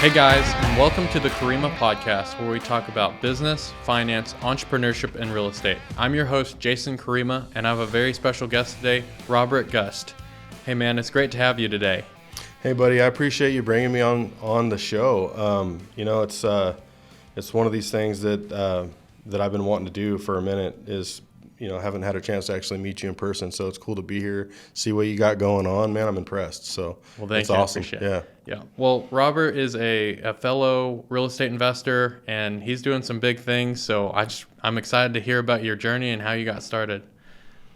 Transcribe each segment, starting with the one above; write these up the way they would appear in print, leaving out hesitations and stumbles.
Hey guys, and welcome to the Kurima podcast, where we talk about business, finance, entrepreneurship, and real estate. I'm your host, Jason Kurima, and I have a very special guest today, Robert Gust. Hey man, it's great to have you today. Hey buddy, I appreciate you bringing me on the show. It's one of these things that I've been wanting to do for a minute. Haven't had a chance to actually meet you in person, so it's cool to be here, see what you got going on, man. I'm impressed. So Thank you. Awesome. I appreciate it. Yeah. Well, Robert is a fellow real estate investor, and he's doing some big things. So I'm excited to hear about your journey and how you got started.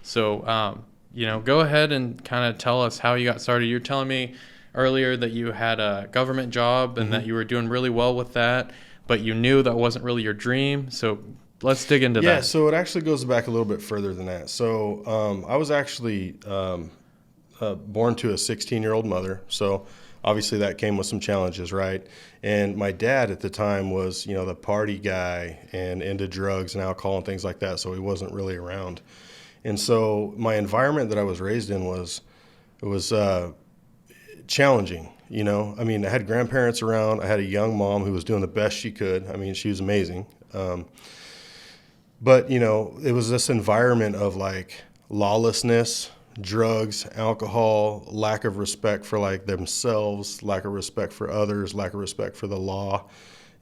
So, go ahead and kind of tell us how you got started. You were telling me earlier that you had a government job and that you were doing really well with that, but you knew that wasn't really your dream. So let's dig into that. Yeah, so it actually goes back a little bit further than that. So I was actually born to a 16-year-old mother. So obviously that came with some challenges, right? And my dad at the time was, the party guy and into drugs and alcohol and things like that. So he wasn't really around. And so my environment that I was raised in was challenging. I had grandparents around. I had a young mom who was doing the best she could. She was amazing. But, it was this environment of like lawlessness, drugs, alcohol, lack of respect for like themselves, lack of respect for others, lack of respect for the law.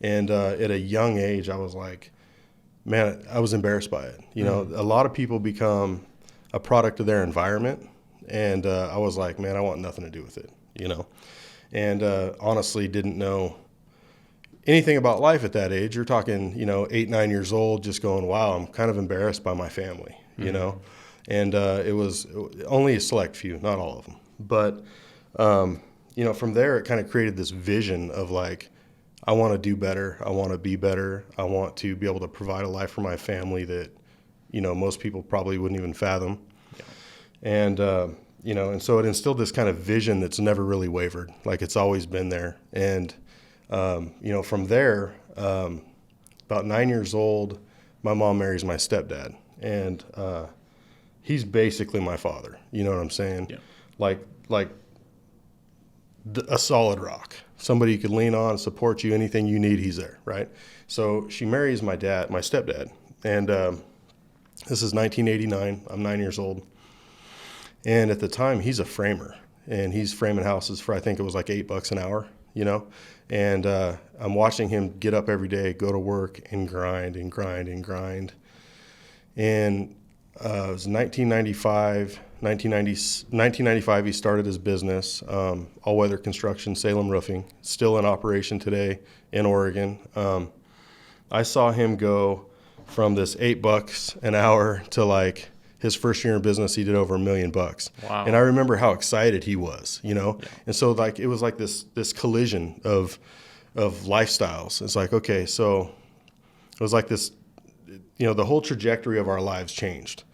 And at a young age, I was like, man, I was embarrassed by it. A lot of people become a product of their environment. And I was like, man, I want nothing to do with it, And honestly didn't know anything about life at that age. You're talking, 8, 9 years old, just going, wow, I'm kind of embarrassed by my family, And it was only a select few, not all of them. But, from there, it kind of created this vision of like, I want to do better. I want to be better. I want to be able to provide a life for my family that, most people probably wouldn't even fathom. Yeah. And so it instilled this kind of vision that's never really wavered. Like it's always been there. And, from there, about 9 years old, my mom marries my stepdad, and he's basically my father. You know what I'm saying? Yeah. Like a solid rock, somebody you could lean on, support you, anything you need, he's there, right? So she marries my stepdad, and this is 1989. I'm 9 years old, and at the time, he's a framer, and he's framing houses for, I think it was like $8 an hour, And I'm watching him get up every day, go to work, and grind and grind and grind. And it was 1995, he started his business, all-weather construction, Salem Roofing, still in operation today in Oregon. I saw him go from this $8 an hour to like his first year in business, he did over $1 million. Wow. And I remember how excited he was, Yeah. And so like it was like this collision of lifestyles. It's like, okay, so it was like this, the whole trajectory of our lives changed.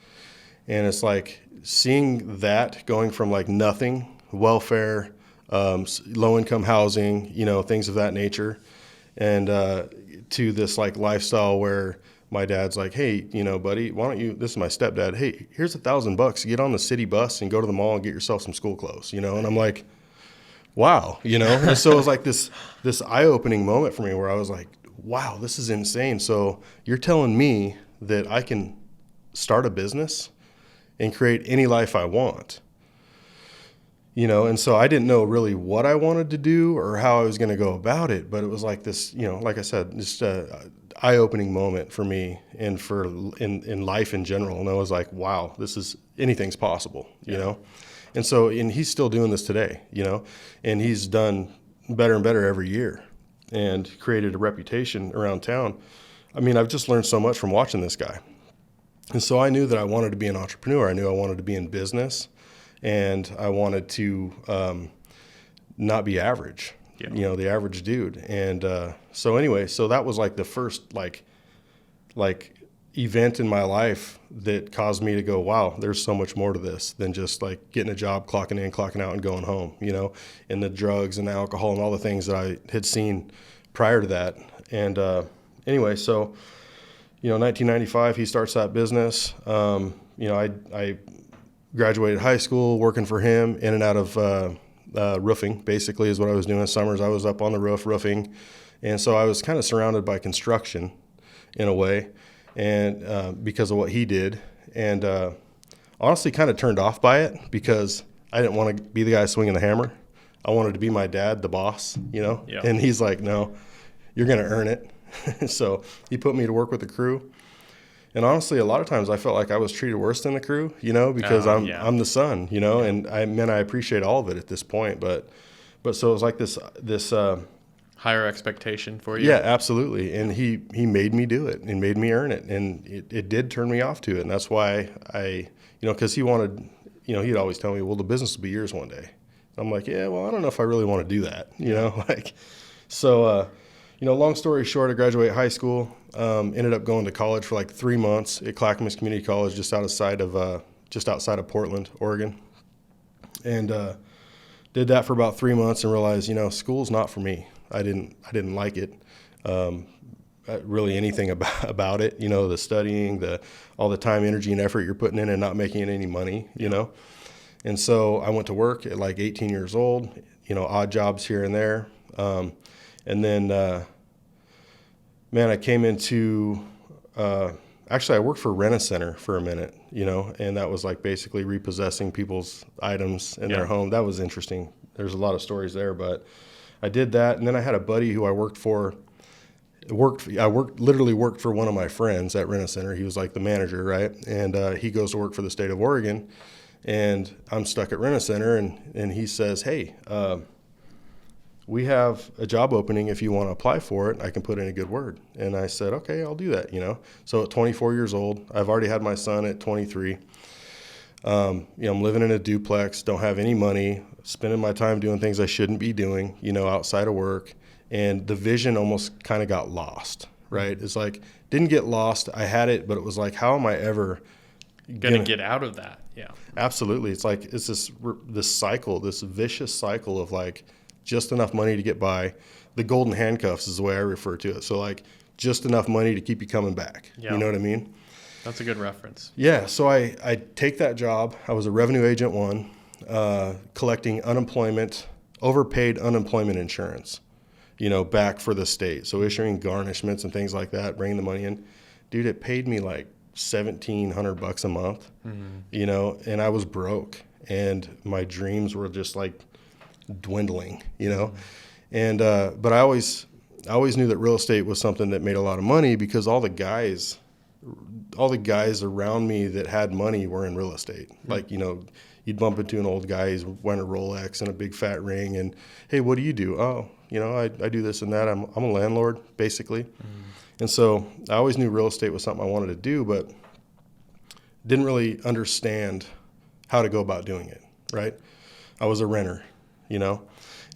And it's like seeing that going from like nothing, welfare, low-income housing, things of that nature, and to this like lifestyle where my dad's like, hey, buddy, why don't you, this is my stepdad, hey, here's $1,000, get on the city bus and go to the mall and get yourself some school clothes, and I'm like, wow, and so it was like this eye-opening moment for me where I was like, wow, this is insane. So you're telling me that I can start a business and create any life I want, and so I didn't know really what I wanted to do or how I was going to go about it, but it was like this, like I said, just eye-opening moment for me and for in life in general. And I was like, wow, anything's possible, And so, and he's still doing this today, and he's done better and better every year and created a reputation around town. I've just learned so much from watching this guy. And so I knew that I wanted to be an entrepreneur. I knew I wanted to be in business, and I wanted to not be average. Yeah. The average dude. And so that was like the first like event in my life that caused me to go, wow, there's so much more to this than just like getting a job, clocking in, clocking out, and going home, and the drugs and the alcohol and all the things that I had seen prior to that. And so 1995, he starts that business. I graduated high school working for him, in and out of roofing basically is what I was doing. Summers I was up on the roof roofing. And so I was kind of surrounded by construction in a way, and because of what he did. And honestly kind of turned off by it because I didn't want to be the guy swinging the hammer. I wanted to be my dad, the boss, Yeah. And he's like, no, you're going to earn it. So he put me to work with the crew. And honestly, a lot of times I felt like I was treated worse than the crew, because I'm the son, and I appreciate all of it at this point. But so it was like this higher expectation for you. Yeah, absolutely. And he made me do it and made me earn it. And it did turn me off to it. And that's why because he wanted, he'd always tell me, well, the business will be yours one day. I'm like, yeah, well, I don't know if I really want to do that, long story short, I graduated high school, ended up going to college for like 3 months at Clackamas Community College, just outside of Portland, Oregon. And did that for about 3 months and realized, school's not for me. I didn't like it. Really anything about it, the studying, all the time, energy, and effort you're putting in and not making any money, And so I went to work at like 18 years old, odd jobs here and there. And then, I came into, actually I worked for Rent-A-Center for a minute, and that was like basically repossessing people's items in their home. That was interesting. There's a lot of stories there, but I did that. And then I had a buddy who I literally worked for one of my friends at Rent-A-Center. He was like the manager, right? And he goes to work for the state of Oregon, and I'm stuck at Rent-A-Center, and he says, hey, we have a job opening. If you want to apply for it, I can put in a good word. And I said, okay, I'll do that, So at 24 years old, I've already had my son at 23. I'm living in a duplex, don't have any money, spending my time doing things I shouldn't be doing, outside of work. And the vision almost kind of got lost, right? It's like, didn't get lost. I had it, but it was like, how am I ever going to get out of that? Yeah, absolutely. It's like, it's this cycle, this vicious cycle of like just enough money to get by. The golden handcuffs is the way I refer to it. So like just enough money to keep you coming back. Yeah. You know what I mean? That's a good reference. Yeah. So I take that job. I was a revenue agent one, collecting overpaid unemployment insurance, back for the state. So issuing garnishments and things like that, bringing the money in. Dude, it paid me like $1,700 a month, and I was broke, and my dreams were just like dwindling, and but I always knew that real estate was something that made a lot of money because all the guys around me that had money were in real estate. Like, you'd bump into an old guy, he's wearing a Rolex and a big fat ring, and hey, what do you do? Oh, I do this and that. I'm a landlord, basically. And so I always knew real estate was something I wanted to do, but didn't really understand how to go about doing it, right? I was a renter,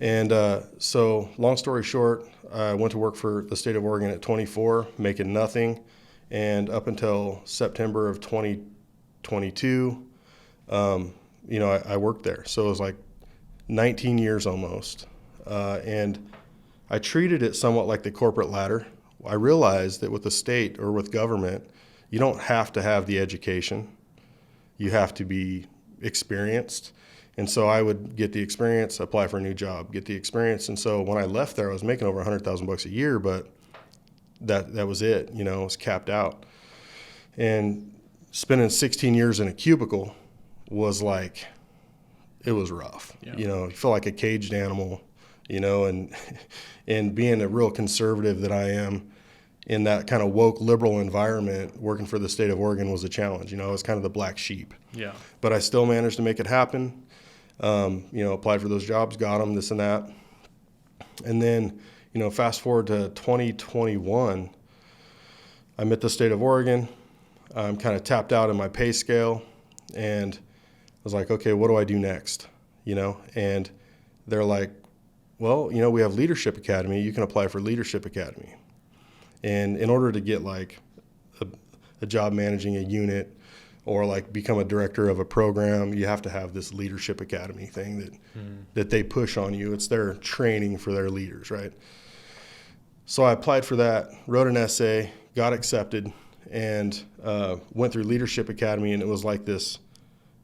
And so long story short, I went to work for the state of Oregon at 24, making nothing. And up until September of 2022, I worked there. So it was like 19 years almost. And I treated it somewhat like the corporate ladder. I realized that with the state or with government, you don't have to have the education. You have to be experienced. And so I would get the experience, apply for a new job, get the experience. And so when I left there, I was making over $100,000 a year, but that was it. It was capped out. And spending 16 years in a cubicle was like, it was rough. Yeah. You feel like a caged animal, and being a real conservative that I am in that kind of woke liberal environment, working for the state of Oregon was a challenge. I was kind of the black sheep. Yeah. But I still managed to make it happen. Applied for those jobs, got them, this and that. And then, fast forward to 2021, I'm at the state of Oregon. I'm kind of tapped out in my pay scale, and I was like, okay, what do I do next? And they're like, well, we have Leadership Academy. You can apply for Leadership Academy. And in order to get like a job managing a unit or like become a director of a program, you have to have this Leadership Academy thing that they push on you. It's their training for their leaders, right? So I applied for that, wrote an essay, got accepted, and went through Leadership Academy. And it was like this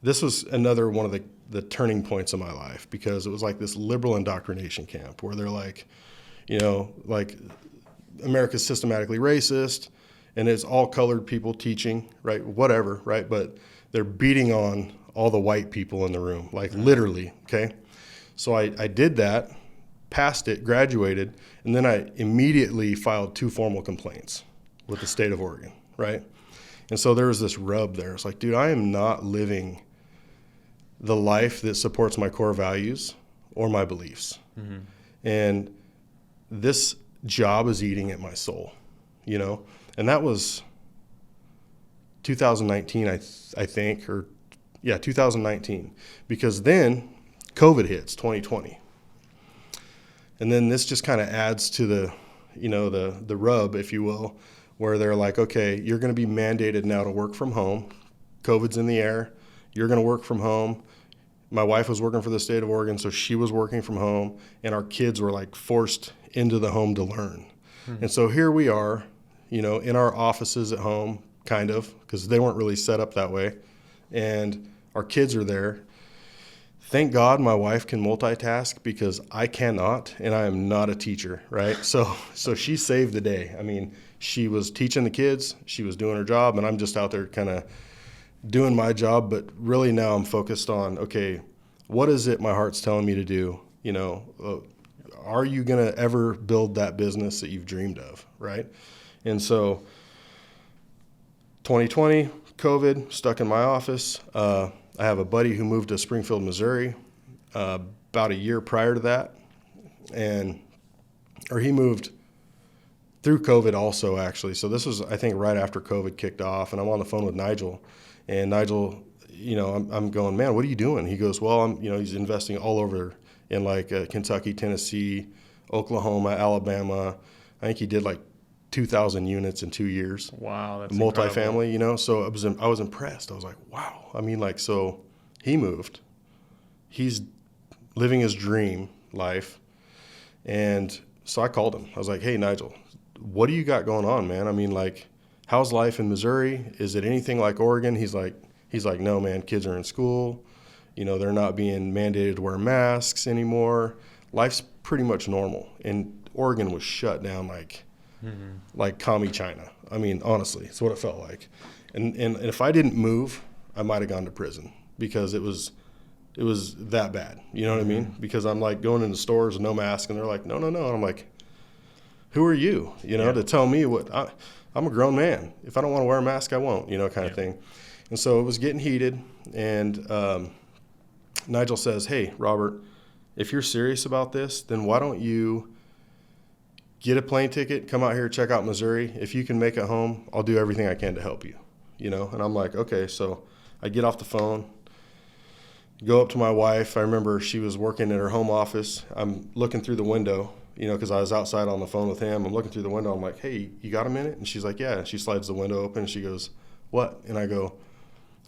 was another one of the turning points of my life, because it was like this liberal indoctrination camp where they're like, you know, like America's systematically racist and it's all colored people teaching, right? Whatever, right? But they're beating on all the white people in the room, like literally, okay? So I did that, passed it, graduated, and then I immediately filed 2 formal complaints with the state of Oregon, right? And so there was this rub there. It's like, dude, I am not living the life that supports my core values or my beliefs. Mm-hmm. And this job is eating at my soul, you know? And that was 2019, I think, or 2019, because then COVID hits 2020. And then this just kind of adds to the, you know, the rub, if you will, where they're like, okay, you're going to be mandated now to work from home. COVID's in the air. You're going to work from home. My wife was working for the state of Oregon, so she was working from home, and our kids were like forced into the home to learn. And so here we are, you know, in our offices at home, kind of, because they weren't really set up that way. And our kids are there. Thank God my wife can multitask, because I cannot, and I am not a teacher, right? So she saved the day. I mean, she was teaching the kids, she was doing her job, and I'm just out there kind of doing my job. But really now I'm focused on, okay, what is it my heart's telling me to do? You know, are you going to ever build that business that you've dreamed of, right? And so 2020, COVID, stuck in my office. I have a buddy who moved to Springfield, Missouri, about a year prior to that. Or he moved through COVID also, actually. So this was, I think, right after COVID kicked off, and I'm on the phone with Nigel. And Nigel, you know, I'm going, man, what are you doing? He goes, well, he's investing all over in like Kentucky, Tennessee, Oklahoma, Alabama. I think he did like 2,000 units in 2 years. Wow, that's multifamily, incredible. you know. So I was impressed. I was like, wow. I mean, like, so he moved. He's living his dream life. And so I called him. I was like, hey, Nigel, what do you got going on, man? I mean, like, how's life in Missouri? Is it anything like Oregon? He's like, no, man, kids are in school. You know, they're not being mandated to wear masks anymore. Life's pretty much normal. And Oregon was shut down like commie China. I mean, honestly, it's what it felt like. And if I didn't move, I might have gone to prison, because it was that bad. You know what I mean? Because I'm like going into stores with no mask, and they're like, no. And I'm like, who are you, you know, to tell me what? I'm a grown man. If I don't want to wear a mask, I won't, you know, kind of thing. And so it was getting heated. And Nigel says, hey, Robert, if you're serious about this, then why don't you get a plane ticket, come out here, check out Missouri. If you can make it home, I'll do everything I can to help you, you know? And I'm like, okay. So I get off the phone, go up to my wife. I remember she was working at her home office. I'm looking through the window, you know, because I was outside on the phone with him. I'm looking through the window. I'm like, hey, you got a minute? And she's like, yeah. And she slides the window open, and she goes, what? And I go,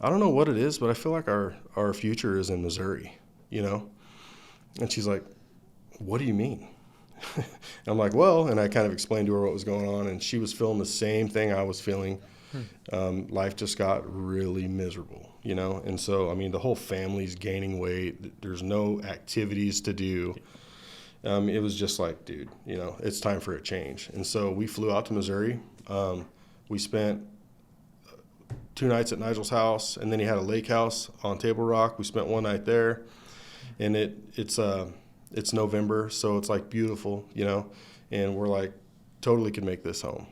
I don't know what it is, but I feel like our future is in Missouri, you know? And she's like, what do you mean? And I'm like, well, and I kind of explained to her what was going on, and she was feeling the same thing I was feeling. Life just got really miserable, you know? And so, I mean, the whole family's gaining weight. There's no activities to do. It was just like, dude, you know, it's time for a change. And so we flew out to Missouri. We spent 2 nights at Nigel's house, and then he had a lake house on Table Rock. We spent 1 night there, and it's November, so it's like beautiful, you know, and we're like, totally could make this home.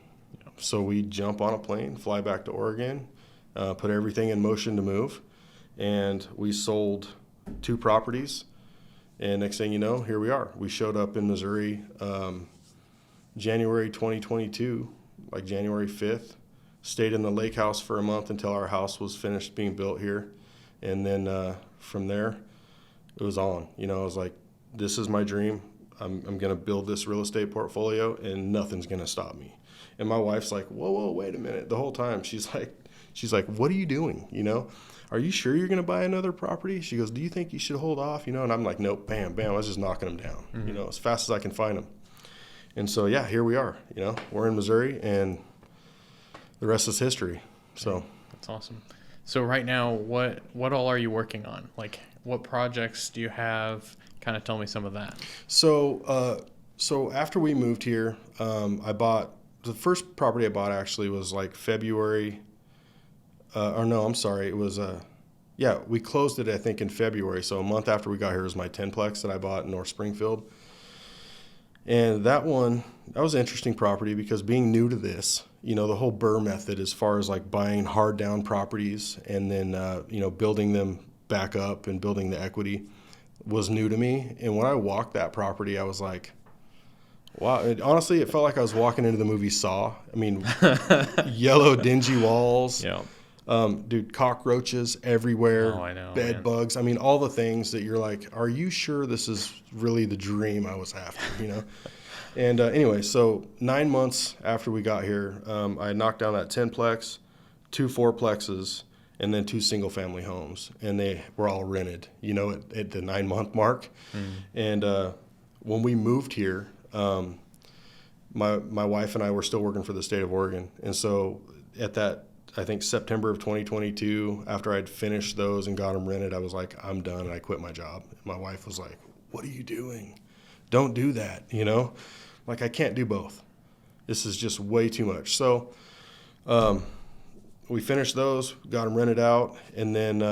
So we jump on a plane, fly back to Oregon, put everything in motion to move, and we sold 2 properties. And next thing you know, here we are. We showed up in Missouri January 2022, like January 5th, stayed in the lake house for a month until our house was finished being built here. And then from there, it was on. You know, I was like, this is my dream. I'm going to build this real estate portfolio, and nothing's going to stop me. And my wife's like, whoa, wait a minute. The whole time she's like, what are you doing? You know, are you sure you're going to buy another property? She goes, do you think you should hold off? You know, and I'm like, nope, bam, bam. I was just knocking them down, you know, as fast as I can find them. And so, yeah, here we are, you know, we're in Missouri, and the rest is history. So that's awesome. So right now, what all are you working on? Like, What projects do you have? Kind of tell me some of that. So after we moved here, I bought the first property I bought actually was like February. Or no, I'm sorry. It was we closed it I think in February. So a month after we got here was my 10-plex that I bought in North Springfield. And that was an interesting property because being new to this, the whole BRRRR method as far as like buying hard down properties and then, building them back up and building the equity was new to me. And when I walked that property, I was like, wow. Honestly, it felt like I was walking into the movie Saw. I mean, yellow, dingy walls. Yeah. Dude, cockroaches everywhere. Oh, I know, bed bugs. I mean, all the things that you're like, are you sure this is really the dream I was after, And anyway, so 9 months after we got here, I knocked down that 10-plex, 2 4-plexes, and then 2 single-family homes. And they were all rented, at the 9-month mark. And when we moved here, my wife and I were still working for the state of Oregon. And so at that, I think September of 2022, after I'd finished those and got them rented, I was like, I'm done, and I quit my job. My wife was like, what are you doing? Don't do that, Like, I can't do both. This is just way too much. So we finished those, got them rented out, and then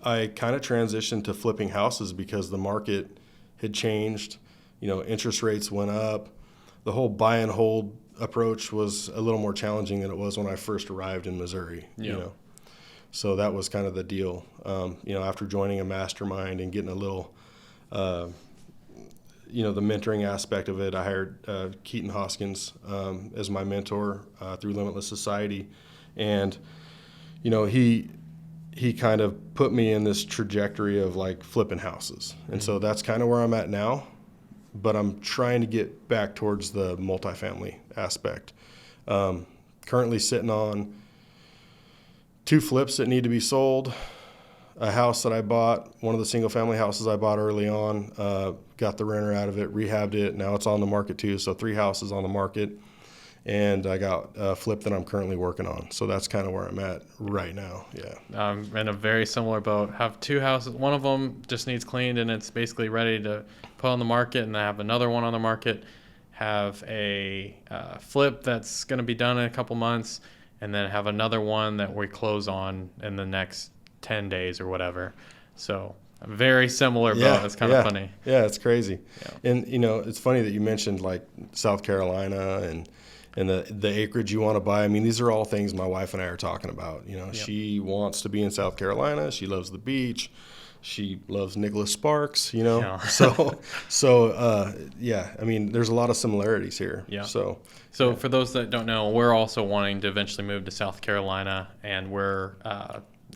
I kind of transitioned to flipping houses because the market had changed. Interest rates went up. The whole buy and hold approach was a little more challenging than it was when I first arrived in Missouri. So that was kind of the deal. After joining a mastermind and getting a little, the mentoring aspect of it, I hired Keaton Hoskins as my mentor through Limitless Society, and he kind of put me in this trajectory of like flipping houses, and so that's kind of where I'm at now. But I'm trying to get back towards the multifamily aspect. Currently sitting on 2 flips that need to be sold, a house that I bought, one of the single-family houses I bought early on, got the renter out of it, rehabbed it. Now it's on the market too, so 3 houses on the market. And I got a flip that I'm currently working on. So that's kind of where I'm at right now. Yeah. I'm in a very similar boat. Have 2 houses. One of them just needs cleaned and it's basically ready to put on the market. And I have another one on the market. Have a flip that's going to be done in a couple months. And then have another one that we close on in the next 10 days or whatever. So a very similar boat. It's kind of funny. Yeah, it's crazy. Yeah. And, it's funny that you mentioned like South Carolina and the acreage you want to buy. I mean, these are all things my wife and I are talking about. She wants to be in South Carolina. She loves the beach. She loves Nicholas Sparks, Yeah. I mean, there's a lot of similarities here. Yeah. So for those that don't know, we're also wanting to eventually move to South Carolina, and we're,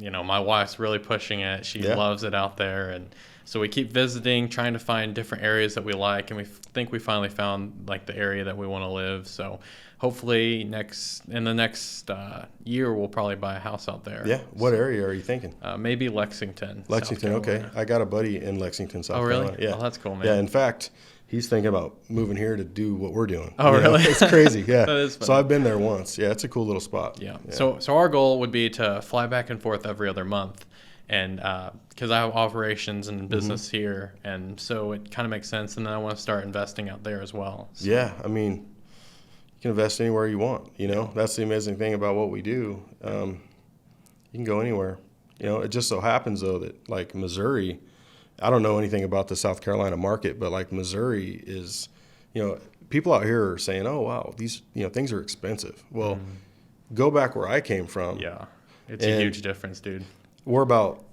my wife's really pushing it. She loves it out there. And so we keep visiting, trying to find different areas that we like, and we think we finally found like the area that we want to live. So hopefully in the next year, we'll probably buy a house out there. Yeah. What area are you thinking? Maybe Lexington. Lexington. Okay. I got a buddy in Lexington, South Carolina. Oh, really? Yeah. Oh, that's cool, man. Yeah. In fact, he's thinking about moving here to do what we're doing. Oh, really? It's crazy. Yeah. That is funny. So I've been there once. Yeah. It's a cool little spot. Yeah. So our goal would be to fly back and forth every other month. And because I have operations and business here, and so it kind of makes sense. And then I want to start investing out there as well. So. Yeah, I mean, you can invest anywhere you want. That's the amazing thing about what we do. You can go anywhere. It just so happens though that like Missouri, I don't know anything about the South Carolina market, but like Missouri is, people out here are saying, oh wow, these things are expensive. Well, go back where I came from. Yeah, it's a huge difference, dude. We're about,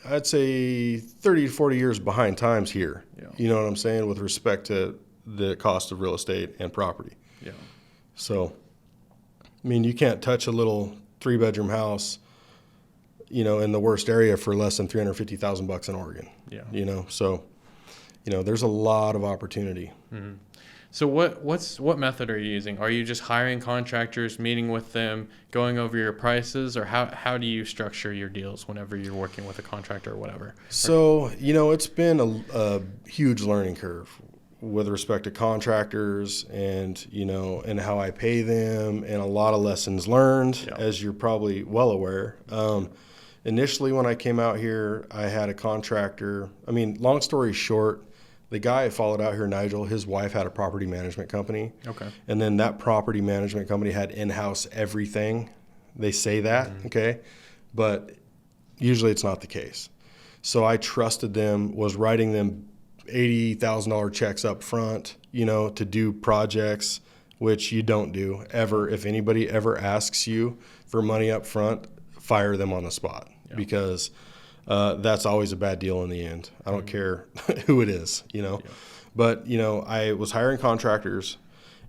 I'd say, 30 to 40 years behind times here. Yeah. You know what I'm saying, with respect to the cost of real estate and property. Yeah. So, I mean, you can't touch a little 3-bedroom house, in the worst area for less than $350,000 in Oregon. Yeah. So, there's a lot of opportunity. Mm-hmm. So what method are you using? Are you just hiring contractors, meeting with them, going over your prices, or how do you structure your deals whenever you're working with a contractor or whatever? So, it's been a huge learning curve with respect to contractors and, and how I pay them, and a lot of lessons learned, as you're probably well aware. initially when I came out here, I had a contractor. I mean, long story short, the guy I followed out here, Nigel, his wife had a property management company. Okay. And then that property management company had in-house everything. They say that, okay? But usually it's not the case. So I trusted them, was writing them $80,000 checks up front, to do projects, which you don't do ever. If anybody ever asks you for money up front, fire them on the spot, because that's always a bad deal in the end. I don't care who it is, But, I was hiring contractors,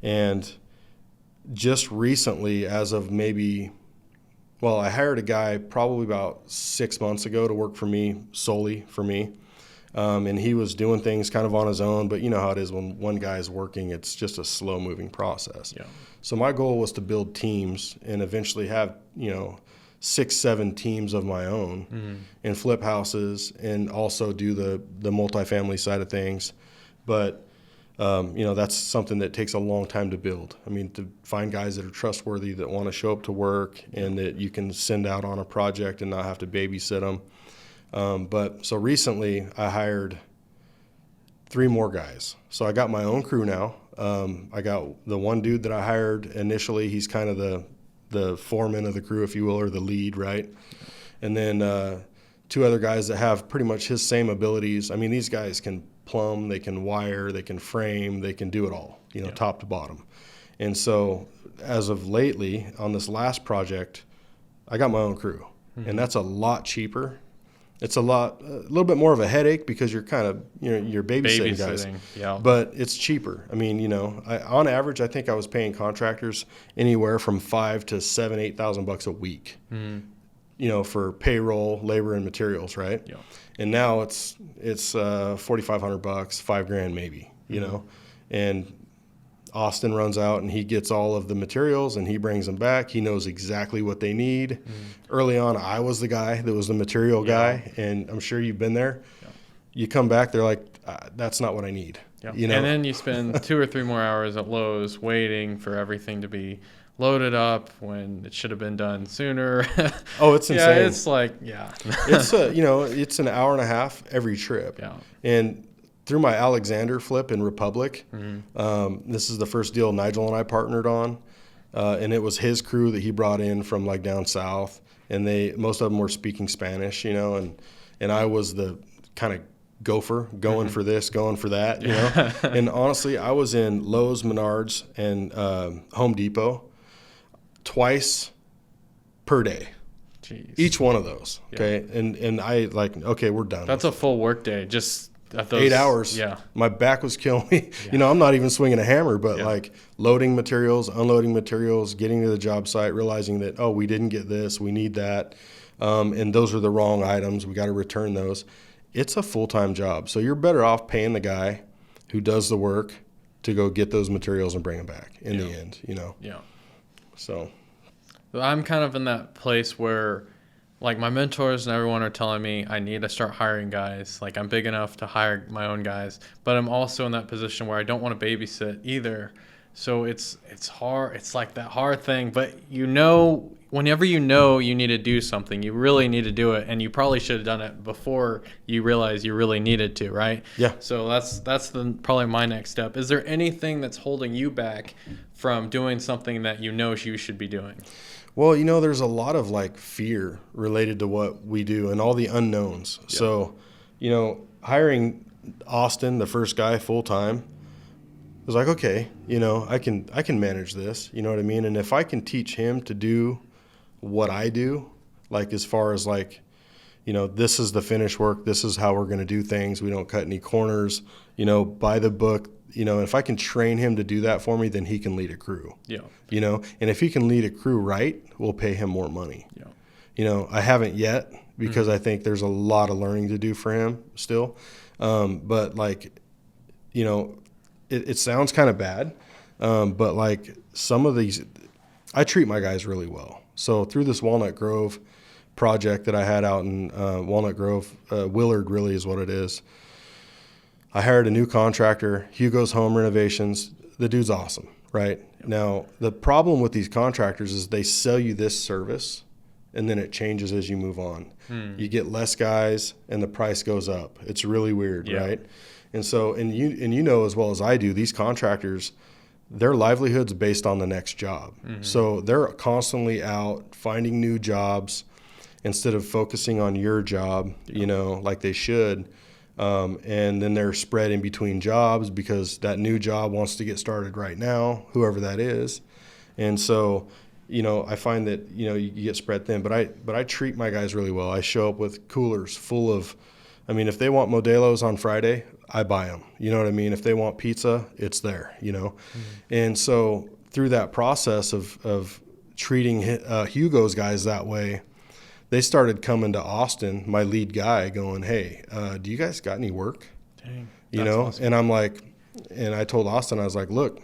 and just recently, as of I hired a guy probably about 6 months ago to work for me, solely for me. And he was doing things kind of on his own, but you know how it is when one guy is working, it's just a slow moving process. Yeah. So my goal was to build teams and eventually have, 6-7 teams of my own and flip houses, and also do the multifamily side of things. But, that's something that takes a long time to build. I mean, to find guys that are trustworthy, that want to show up to work, and that you can send out on a project and not have to babysit them. But so recently I hired 3 more guys. So I got my own crew now. I got the one dude that I hired initially. He's kind of the foreman of the crew, if you will, or the lead, right? And then 2 other guys that have pretty much his same abilities. I mean, these guys can plumb, they can wire, they can frame, they can do it all, top to bottom. And so as of lately on this last project, I got my own crew, and that's a lot cheaper. It's a little bit more of a headache because you're kind of, you're babysitting guys. Yeah. But it's cheaper. I mean, on average, I think I was paying contractors anywhere from $5,000 to $7,000, $8,000 a week, for payroll, labor, and materials, right? Yeah. And now it's $4,500, $5,000 maybe, and Austin runs out and he gets all of the materials and he brings them back. He knows exactly what they need. Early on, I was the guy that was the material guy, and I'm sure you've been there. Yeah. You come back, they're like, that's not what I need. Yeah. And then you spend 2 or 3 more hours at Lowe's waiting for everything to be loaded up when it should have been done sooner. Oh, it's insane. Yeah, it's like, it's it's an hour and a half every trip. Yeah. And through my Alexander flip in Republic, this is the first deal Nigel and I partnered on, and it was his crew that he brought in from like down south, and most of them were speaking Spanish, and I was the kind of gopher going for this, going for that, And honestly, I was in Lowe's, Menards, and Home Depot twice per day. Jeez. Each one of those. Okay. Yeah. And I okay, we're done. That's a full work day. Just at those 8 hours. Yeah. My back was killing me. Yeah. I'm not even swinging a hammer, but loading materials, unloading materials, getting to the job site, realizing that, we didn't get this, we need that. And those are the wrong items. We got to return those. It's a full-time job. So you're better off paying the guy who does the work to go get those materials and bring them back in the end, Yeah. So I'm kind of in that place where my mentors and everyone are telling me I need to start hiring guys. I'm big enough to hire my own guys, but I'm also in that position where I don't want to babysit either. So it's hard. It's like that hard thing, but whenever you need to do something, you really need to do it, and you probably should have done it before you realize you really needed to, right? Yeah. So that's probably my next step. Is there anything that's holding you back from doing something that you should be doing? Well, there's a lot of fear related to what we do and all the unknowns. Yeah. So, hiring Austin, the first guy, full time, was like, okay, I can manage this. You know what I mean? And if I can teach him to do what I do, as far as this is the finished work, this is how we're going to do things. We don't cut any corners, by the book. If I can train him to do that for me, then he can lead a crew. Yeah. And if he can lead a crew right, we'll pay him more money. Yeah. I haven't yet because I think there's a lot of learning to do for him still. But it sounds kind of bad. But some of these, I treat my guys really well. So through this Walnut Grove project that I had out in Walnut Grove, Willard really is what it is. I hired a new contractor, Hugo's Home Renovations. The dude's awesome, right? Yep. Now, the problem with these contractors is they sell you this service, and then it changes as you move on. You get less guys and the price goes up. It's really weird, right? And so, and you know as well as I do, these contractors, their livelihood's based on the next job. So they're constantly out finding new jobs instead of focusing on your job, you know, like they should. And then they're spread in between jobs because that new job wants to get started right now, whoever that is. And so, you know, I find that, you know, you get spread thin, but I treat my guys really well. I show up with coolers full of, I mean, if they want Modelo's on Friday, I buy them. You know what I mean? If they want pizza, it's there, you know? And so through that process of treating Hugo's guys that way, they started coming to Austin, my lead guy, going, hey, do you guys got any work? Dang, you know? Awesome. And I'm like, and I told Austin, I was like, look,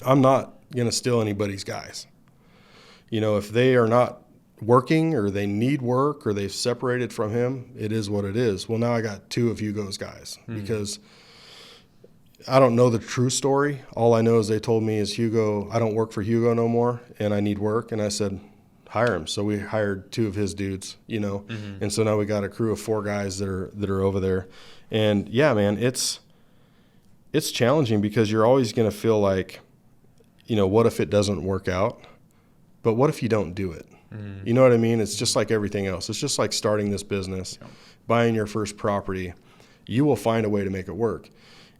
I'm not going to steal anybody's guys. You know, if they are not working or they need work or they've separated from him, it is what it is. Well, now I got 2 of Hugo's guys because I don't know the true story. All I know is they told me is Hugo, I don't work for Hugo no more and I need work. And I said, hire him. So we hired 2 of his dudes, you know, and so now we got a crew of 4 guys that are over there. And yeah, man, it's challenging because you're always going to feel like, you know, what if it doesn't work out? But what if you don't do it? You know what I mean? It's just like everything else. It's just like starting this business, buying your first property. You will find a way to make it work.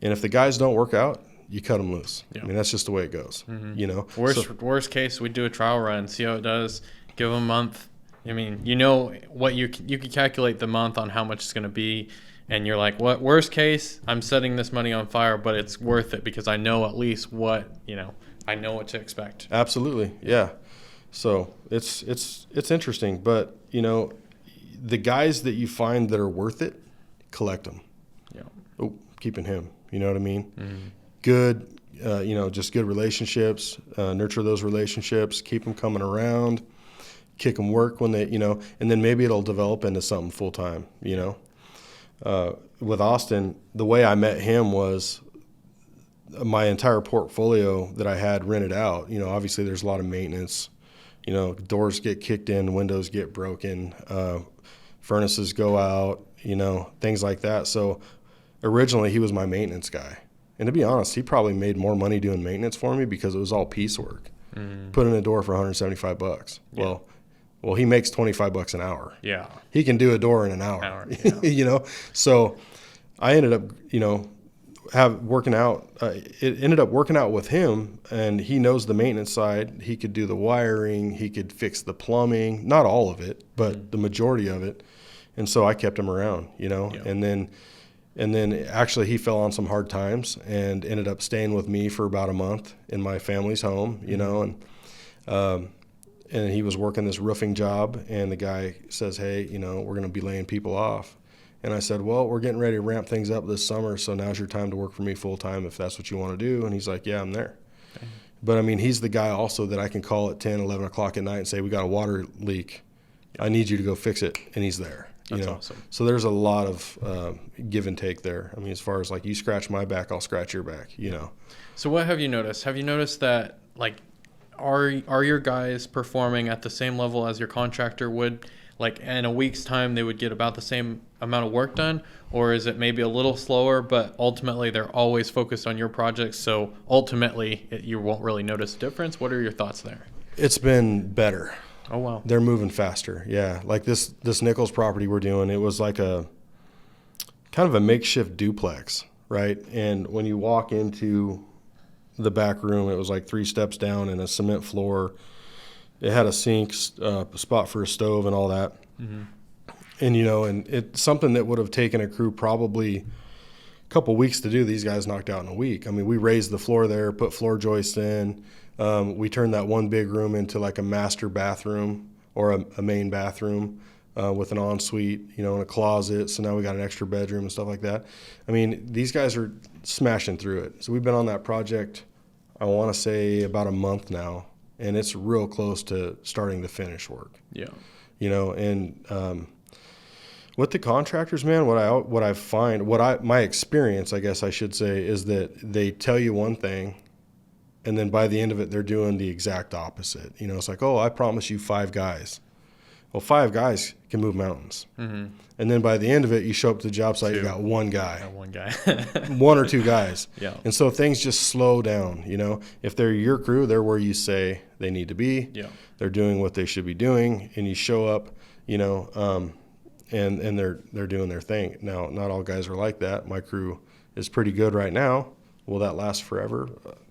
And if the guys don't work out, you cut them loose. I mean, that's just the way it goes, you know? Worst case, we do a trial run, see how it does, give them a month. I mean, you know what you can calculate the month on how much it's going to be. And you're like, what? Worst case, I'm setting this money on fire, but it's worth it because I know at least what, you know, I know what to expect. Absolutely. Yeah. So it's interesting, but you know, the guys that you find that are worth it, collect them. Yeah. Oh, keeping him, you know what I mean? Good, you know, just good relationships, nurture those relationships, keep them coming around, kick them work when they, you know, and then maybe it'll develop into something full time, you know? With Austin, the way I met him was my entire portfolio that I had rented out. You know, obviously there's a lot of maintenance. You know, doors get kicked in, windows get broken, furnaces go out, you know, things like that. So originally he was my maintenance guy. And to be honest, he probably made more money doing maintenance for me because it was all piecework. Put in a door for $175. Yeah. Well, he makes $25 an hour. Yeah. He can do a door in an hour. You know? So I ended up, you know, it ended up working out with him, and he knows the maintenance side. He could do the wiring, he could fix the plumbing, not all of it, but the majority of it. And so I kept him around, you know, and then actually he fell on some hard times and ended up staying with me for about a month in my family's home, you know, and he was working this roofing job, and the guy says, hey, you know, we're going to be laying people off. And I said, well, we're getting ready to ramp things up this summer, so now's your time to work for me full time if that's what you want to do. And he's like, yeah, I'm there. Okay. But, I mean, he's the guy also that I can call at 10, 11 o'clock at night and say, we got a water leak. I need you to go fix it. And he's there. That's awesome. So there's a lot of give and take there. I mean, as far as like you scratch my back, I'll scratch your back, you know. So what have you noticed? Have you noticed that, like, are your guys performing at the same level as your contractor would? Like in a week's time, they would get about the same amount of work done? Or is it maybe a little slower, but ultimately they're always focused on your projects, so ultimately you won't really notice a difference? What are your thoughts there? It's been better. Oh, wow. They're moving faster, yeah. Like this Nichols property we're doing, it was like a kind of a makeshift duplex, right? And when you walk into the back room, it was like 3 steps down and a cement floor. It had a sink, spot for a stove and all that. And, you know, and it's something that would have taken a crew probably a couple weeks to do. These guys knocked out in a week. I mean, we raised the floor there, put floor joists in. We turned that one big room into like a master bathroom or a main bathroom with an ensuite, you know, and a closet. So now we got an extra bedroom and stuff like that. I mean, these guys are smashing through it. So we've been on that project, I want to say about a month now. And it's real close to starting the finish work. Yeah. You know, and with the contractors, man, my experience, I guess I should say, is that they tell you one thing, and then by the end of it, they're doing the exact opposite. You know, it's like, oh, I promise you 5 guys. Well, 5 guys can move mountains. Mm-hmm. And then by the end of it, you show up to the job site, 2. you got 1 guy. One guy. 1 or 2 guys. Yeah. And so things just slow down, you know. If they're your crew, they're where you say they need to be. Yeah. They're doing what they should be doing, and you show up, you know, and they're doing their thing. Now, not all guys are like that. My crew is pretty good right now. Will that last forever?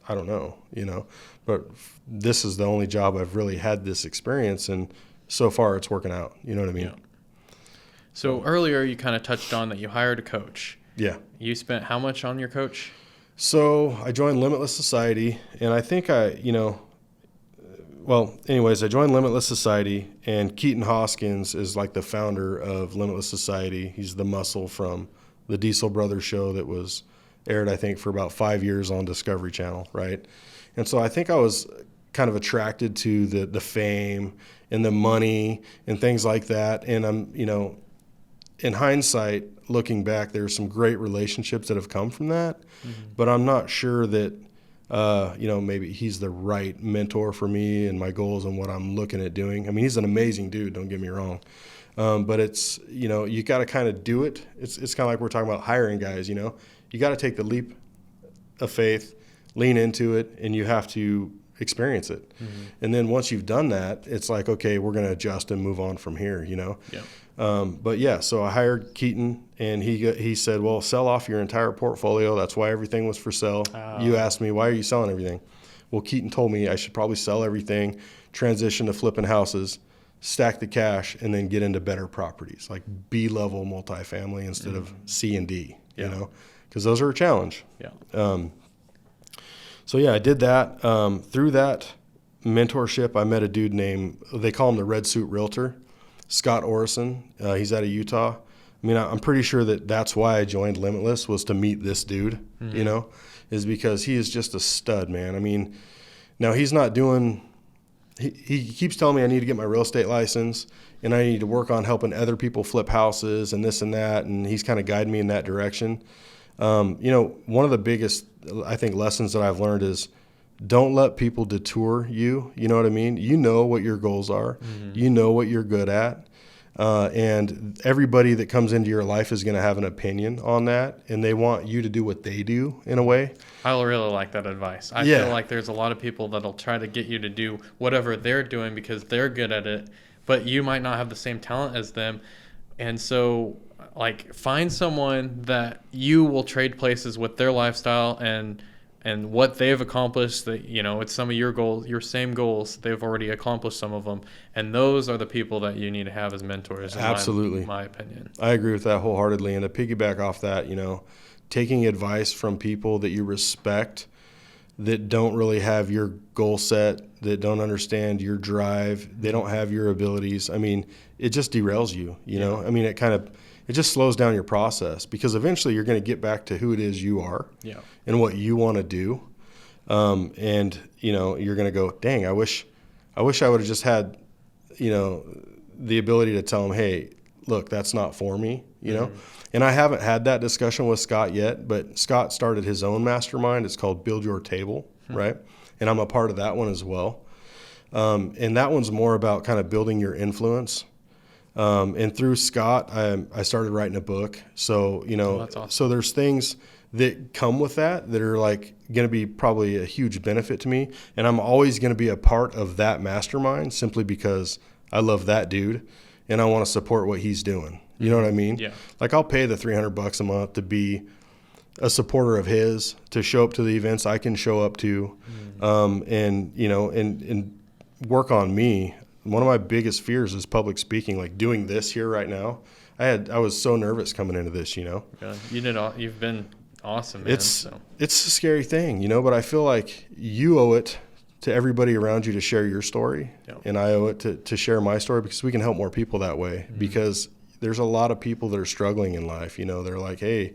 I don't know, you know. But this is the only job I've really had this experience, and so far it's working out. You know what I mean? Yeah. So earlier you kind of touched on that you hired a coach. Yeah. You spent how much on your coach? So I joined Limitless Society, and I think I joined Limitless Society, and Keaton Hoskins is like the founder of Limitless Society. He's the muscle from the Diesel Brothers show that was aired, I think, for about 5 years on Discovery Channel, right? And so I think I was kind of attracted to the fame and the money and things like that. And I'm, you know, in hindsight, looking back, there's some great relationships that have come from that, but I'm not sure that, maybe he's the right mentor for me and my goals and what I'm looking at doing. I mean, he's an amazing dude, don't get me wrong. But it's, you know, you got to kind of do it. It's kind of like we're talking about hiring guys, you know, you got to take the leap of faith, lean into it, and you have to experience it. And then once you've done that, it's like, okay, we're going to adjust and move on from here, you know? Yeah. So I hired Keaton, and he said, well, sell off your entire portfolio. That's why everything was for sale. You asked me, why are you selling everything? Well, Keaton told me I should probably sell everything, transition to flipping houses, stack the cash, and then get into better properties, like B-level multifamily instead of C and D, you know, because those are a challenge. Yeah. I did that. Through that mentorship, I met a dude named, they call him the Red Suit Realtor, Scott Orison. He's out of Utah. I mean, I'm pretty sure that's why I joined Limitless, was to meet this dude, you know, is because he is just a stud, man. I mean, now he's not doing, he keeps telling me I need to get my real estate license and I need to work on helping other people flip houses and this and that. And he's kind of guiding me in that direction. One of the biggest, I think, lessons that I've learned is don't let people detour you. You know what I mean? You know what your goals are. You know what you're good at. And everybody that comes into your life is going to have an opinion on that, and they want you to do what they do in a way. I really like that advice. I feel like there's a lot of people that'll try to get you to do whatever they're doing because they're good at it, but you might not have the same talent as them. And so, like, find someone that you will trade places with their lifestyle and what they've accomplished, that, you know, it's some of your goals, your same goals, they've already accomplished some of them. And those are the people that you need to have as mentors. Absolutely. In my opinion. I agree with that wholeheartedly. And to piggyback off that, you know, taking advice from people that you respect, that don't really have your goal set, that don't understand your drive, they don't have your abilities. I mean, it just derails you, you know? I mean, it just slows down your process, because eventually you're going to get back to who it is you are and what you want to do. And, you know, you're going to go, dang, I wish I would have just had, you know, the ability to tell them, hey, look, that's not for me, you know? And I haven't had that discussion with Scott yet, but Scott started his own mastermind. It's called Build Your Table, right? And I'm a part of that one as well. And that one's more about kind of building your influence. And through Scott, I started writing a book. So, you know, that's awesome. So there's things that come with that are like going to be probably a huge benefit to me. And I'm always going to be a part of that mastermind simply because I love that dude and I want to support what he's doing. You know what I mean? Yeah. Like, I'll pay the $300 a month to be a supporter of his, to show up to the events I can show up to, and, you know, and work on me. One of my biggest fears is public speaking, like doing this here right now. I was so nervous coming into this, you know. Yeah. You've been awesome, man. It's a scary thing, you know, but I feel like you owe it to everybody around you to share your story. Yep. And I owe it to share my story, because we can help more people that way. Because there's a lot of people that are struggling in life. You know, they're like, hey,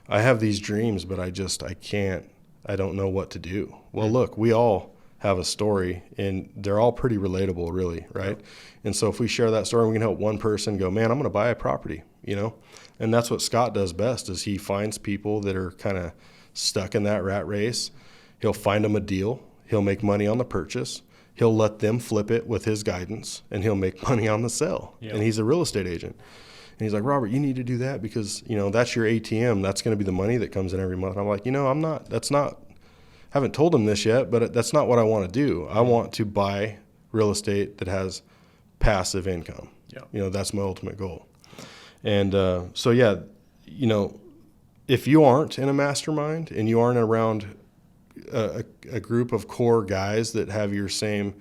I have these dreams, but I don't know what to do. Well, look, we all have a story, and they're all pretty relatable, really, right? Yep. And so if we share that story, we can help one person go, man, I'm going to buy a property, you know? And that's what Scott does best, is he finds people that are kind of stuck in that rat race. He'll find them a deal. He'll make money on the purchase. he'll let them flip it with his guidance, and he'll make money on the sale. Yep. And he's a real estate agent. And he's like, Robert, you need to do that because, that's your ATM. That's going to be the money that comes in every month. I'm like, haven't told him this yet, but that's not what I want to do. I want to buy real estate that has passive income. Yeah. That's my ultimate goal. And if you aren't in a mastermind and you aren't around a group of core guys that have your same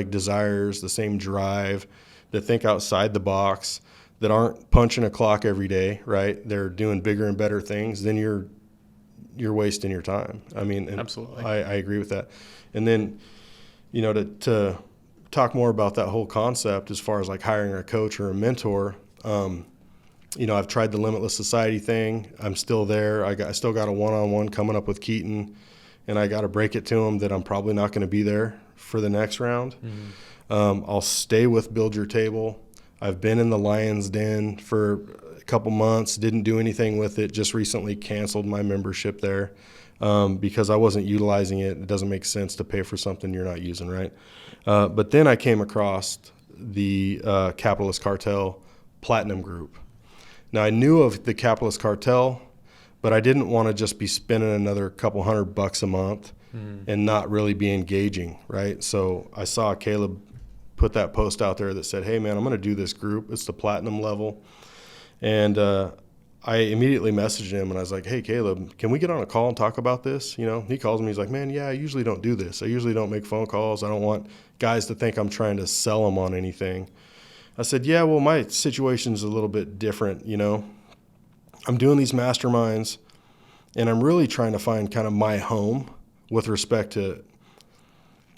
desires, the same drive, that think outside the box, that aren't punching a clock every day, right? They're doing bigger and better things, then you're wasting your time. I mean, absolutely. I agree with that. And then, to talk more about that whole concept as far as hiring a coach or a mentor, I've tried the Limitless Society thing. I'm still there. I still got a one-on-one coming up with Keaton, and I got to break it to him that I'm probably not going to be there for the next round. Mm-hmm. I'll stay with Build Your Table. I've been in the Lion's Den for a couple months, didn't do anything with it, just recently canceled my membership there because I wasn't utilizing it. It doesn't make sense to pay for something you're not using, right? But then I came across the Capitalist Cartel Platinum Group. Now, I knew of the Capitalist Cartel, but I didn't want to just be spending another couple $100 a month and not really be engaging, right? So I saw Caleb put that post out there that said, hey, man, I'm going to do this group. It's the platinum level. And I immediately messaged him, and I was like, hey, Caleb, can we get on a call and talk about this? He calls me. He's like, man, yeah, I usually don't do this. I usually don't make phone calls. I don't want guys to think I'm trying to sell them on anything. I said, yeah, well, my situation's a little bit different, I'm doing these masterminds, and I'm really trying to find kind of my home with respect to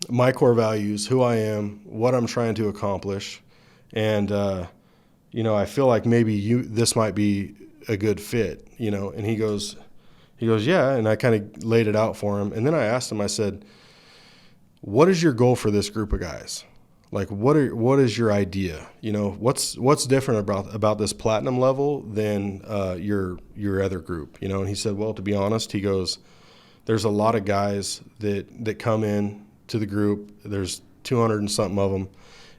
my core values, who I am, what I'm trying to accomplish. And, I feel like maybe this might be a good fit, and he goes, yeah. And I kind of laid it out for him. And then I asked him, I said, what is your goal for this group of guys? What is your idea? What's different about this platinum level than your other group? And he said, well, to be honest, he goes, there's a lot of guys that come in to the group. There's 200 and something of them,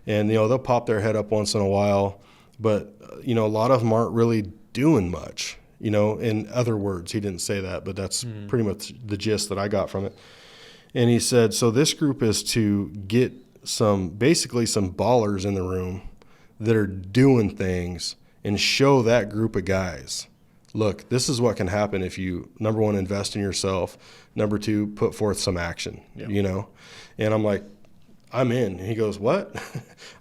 and they'll pop their head up once in a while, but a lot of them aren't really doing much. In other words, he didn't say that, but that's pretty much the gist that I got from it. And he said, so this group is to get basically some ballers in the room that are doing things and show that group of guys, look, this is what can happen if you, number one, invest in yourself. Number two, put forth some action, And I'm like, I'm in. And he goes, what?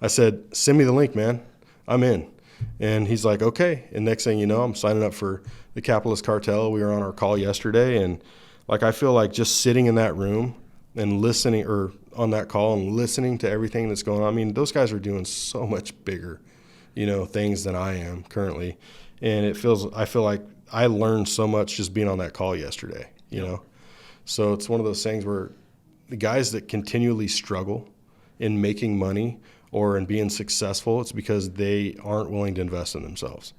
I said, send me the link, man. I'm in. And he's like, okay. And next thing you know, I'm signing up for the Capitalist Cartel. We were on our call yesterday. And I feel like just sitting in that room and listening, or on that call and listening to everything that's going on. I mean, those guys are doing so much bigger, things than I am currently. And I feel like I learned so much just being on that call yesterday, you know? So it's one of those things where the guys that continually struggle in making money or in being successful, it's because they aren't willing to invest in themselves.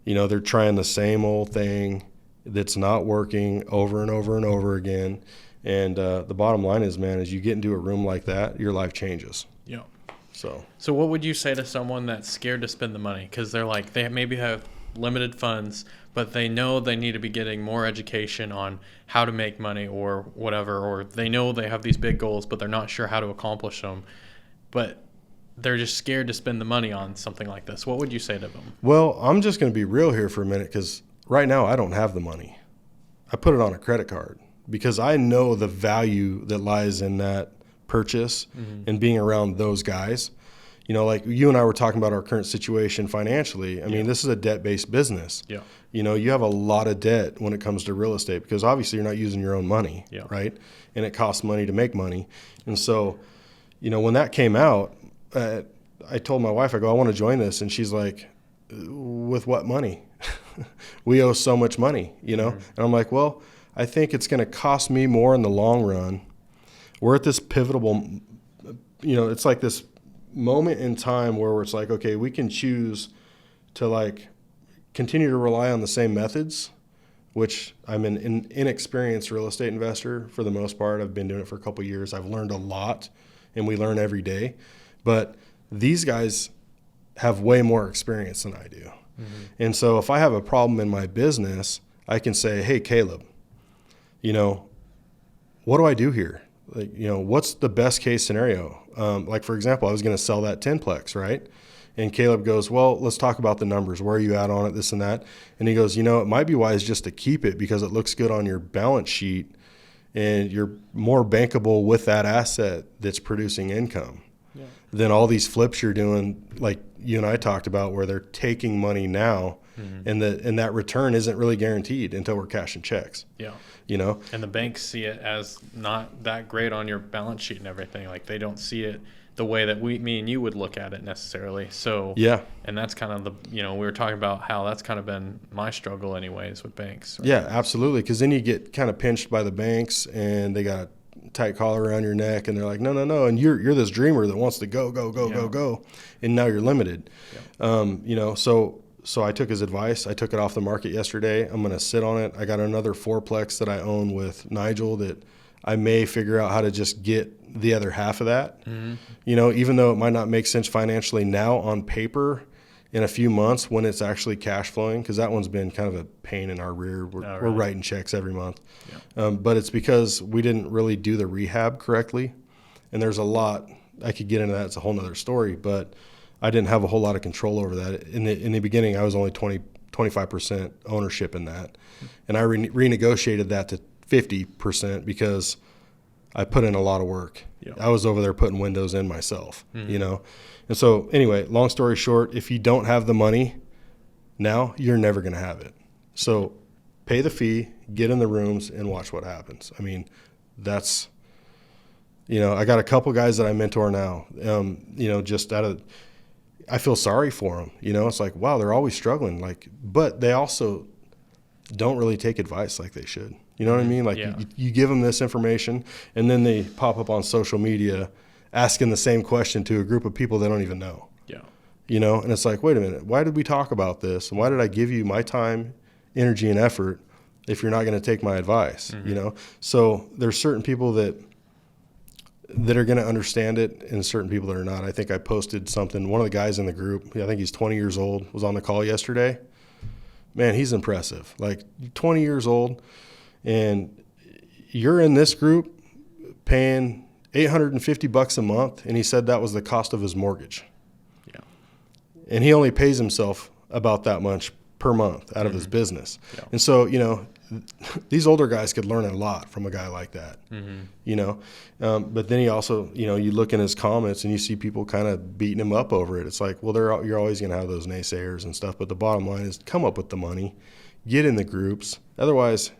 They're trying the same old thing that's not working over and over and over again. And the bottom line is, man, as you get into a room like that, your life changes. Yeah. So what would you say to someone that's scared to spend the money? Because they maybe have limited funds, but they know they need to be getting more education on how to make money or whatever, or they know they have these big goals, but they're not sure how to accomplish them. But they're just scared to spend the money on something like this. What would you say to them? Well, I'm just going to be real here for a minute, because right now I don't have the money. I put it on a credit card because I know the value that lies in that purchase and being around those guys. Like you and I were talking about our current situation financially. I mean, this is a debt-based business. Yeah. You have a lot of debt when it comes to real estate because obviously you're not using your own money, right? And it costs money to make money. And so, when that came out, I told my wife, I go, I want to join this. And she's like, with what money? We owe so much money, And I'm like, well, I think it's going to cost me more in the long run. We're at this pivotal, it's like this moment in time where it's like, okay, we can choose to continue to rely on the same methods, which I'm an inexperienced real estate investor for the most part. I've been doing it for a couple of years. I've learned a lot and we learn every day. But these guys have way more experience than I do. Mm-hmm. And so if I have a problem in my business, I can say, hey, Caleb, what do I do here? Like, what's the best case scenario? Like, for example, I was going to sell that 10-plex, right? And Caleb goes, well, let's talk about the numbers. Where are you at on it, this and that? And he goes, it might be wise just to keep it because it looks good on your balance sheet and you're more bankable with that asset that's producing income than all these flips you're doing, like you and I talked about, where they're taking money now and that return isn't really guaranteed until we're cashing checks. Yeah. And the banks see it as not that great on your balance sheet and everything. Like, they don't see it the way that me and you would look at it necessarily. So, yeah. And that's kind of we were talking about how that's kind of been my struggle anyways with banks. Right? Yeah, absolutely. Because then you get kind of pinched by the banks and they got a tight collar around your neck and they're like, no. And you're this dreamer that wants to go. And now you're limited. Yeah. So I took his advice. I took it off the market yesterday. I'm going to sit on it. I got another 4-plex that I own with Nigel that I may figure out how to just get the other half of that. Mm-hmm. Even though it might not make sense financially now on paper, in a few months when it's actually cash flowing, because that one's been kind of a pain in our rear. We're writing checks every month. Yeah. But it's because we didn't really do the rehab correctly. And there's a lot, I could get into that. It's a whole nother story, but I didn't have a whole lot of control over that. In the beginning, I was only 25% ownership in that. And I renegotiated that to 50% because I put in a lot of work. Yep. I was over there putting windows in myself, And so anyway, long story short, if you don't have the money now, you're never going to have it. So pay the fee, get in the rooms, and watch what happens. I mean, that's, I got a couple guys that I mentor now, just I feel sorry for them. It's like, wow, they're always struggling. But they also don't really take advice like they should. You know what I mean? Like you give them this information and then they pop up on social media asking the same question to a group of people they don't even know. Yeah. And it's like, wait a minute, why did we talk about this? And why did I give you my time, energy, and effort if you're not going to take my advice? Mm-hmm. So there's certain people that are going to understand it and certain people that are not. I think I posted something. One of the guys in the group, I think he's 20 years old, was on the call yesterday. Man, he's impressive. Like 20 years old. And you're in this group paying $850 a month, and he said that was the cost of his mortgage. Yeah. And he only pays himself about that much per month out of his business. Yeah. And so, these older guys could learn a lot from a guy like that. Mm-hmm. But then he also, you look in his comments and you see people kind of beating him up over it. It's like, well, you're always going to have those naysayers and stuff. But the bottom line is come up with the money, get in the groups. Otherwise,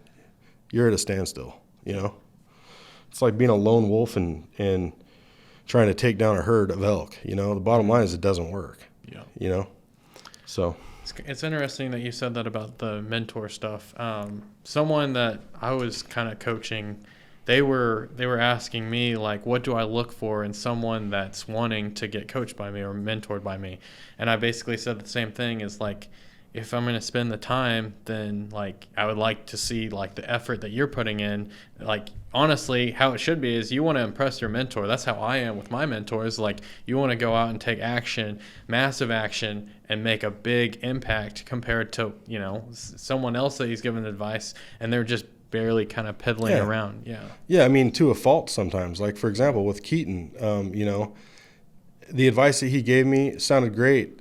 you're at a standstill, It's like being a lone wolf and trying to take down a herd of elk, The bottom line is it doesn't work, So it's interesting that you said that about the mentor stuff. Someone that I was kind of coaching, they were asking me, like, what do I look for in someone that's wanting to get coached by me or mentored by me? And I basically said the same thing, is like, if I'm going to spend the time, then like I would like to see like the effort that you're putting in. Like, honestly, how it should be is you want to impress your mentor. That's how I am with my mentors. Like, you want to go out and take action, massive action, and make a big impact compared to, someone else that he's giving advice and they're just barely kind of peddling around. Yeah. Yeah. I mean, to a fault sometimes. Like, for example, with Keaton, the advice that he gave me sounded great,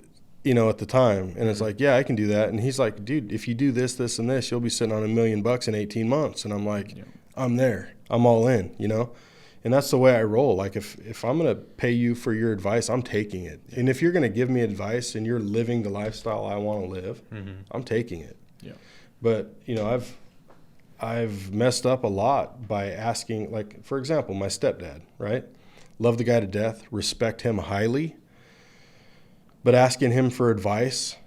at the time. And it's like, yeah, I can do that. And he's like, dude, if you do this, this, and this, you'll be sitting on $1 million in 18 months. And I'm like, I'm there. I'm all in, And that's the way I roll. Like, if I'm going to pay you for your advice, I'm taking it. And if you're going to give me advice and you're living the lifestyle I want to live, I'm taking it. Yeah. But, I've messed up a lot by asking, like, for example, my stepdad, right? Love the guy to death, respect him highly. But asking him for advice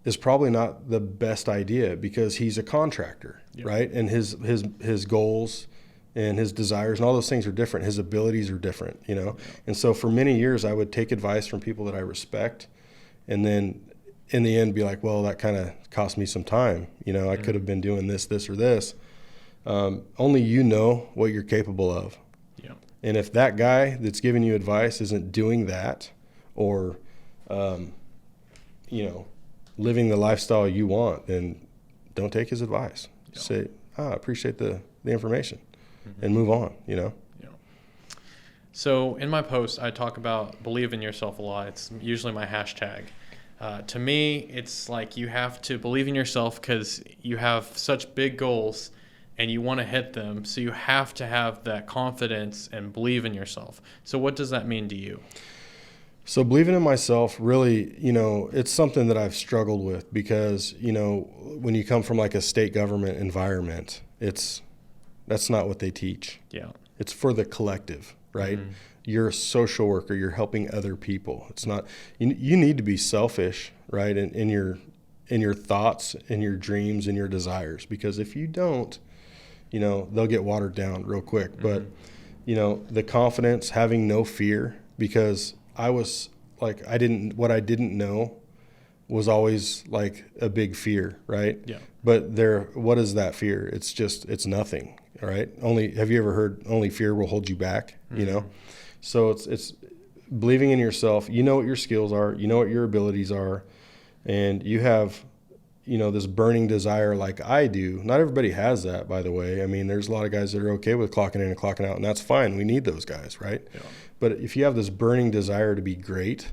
is probably not the best idea because he's a contractor, right? And his goals and his desires and all those things are different. His abilities are different, And so for many years, I would take advice from people that I respect and then in the end be like, well, that kind of cost me some time. I could have been doing this, or this. Only what you're capable of. Yeah. And if that guy that's giving you advice isn't doing that, or, living the lifestyle you want, then don't take his advice. Yeah. Say, I appreciate the information, and move on, Yeah. So in my post, I talk about believe in yourself a lot. It's usually my hashtag. To me, it's like you have to believe in yourself because you have such big goals and you want to hit them. So you have to have that confidence and believe in yourself. So what does that mean to you? So believing in myself, really, it's something that I've struggled with because, when you come from like a state government environment, that's not what they teach. Yeah. It's for the collective, right? Mm-hmm. You're a social worker. You're helping other people. It's not, you need to be selfish, right? In your thoughts, in your dreams, in your desires, because if you don't, they'll get watered down real quick. Mm-hmm. But, the confidence, having no fear, because I was like, what I didn't know was always like a big fear, right? Yeah. But what is that fear? It's nothing, all right? Have you ever heard only fear will hold you back, Mm-hmm. So it's believing in yourself. You know what your skills are, you know what your abilities are, and you have, this burning desire like I do. Not everybody has that, by the way. I mean, there's a lot of guys that are okay with clocking in and clocking out, and that's fine. We need those guys, right? Yeah. But if you have this burning desire to be great,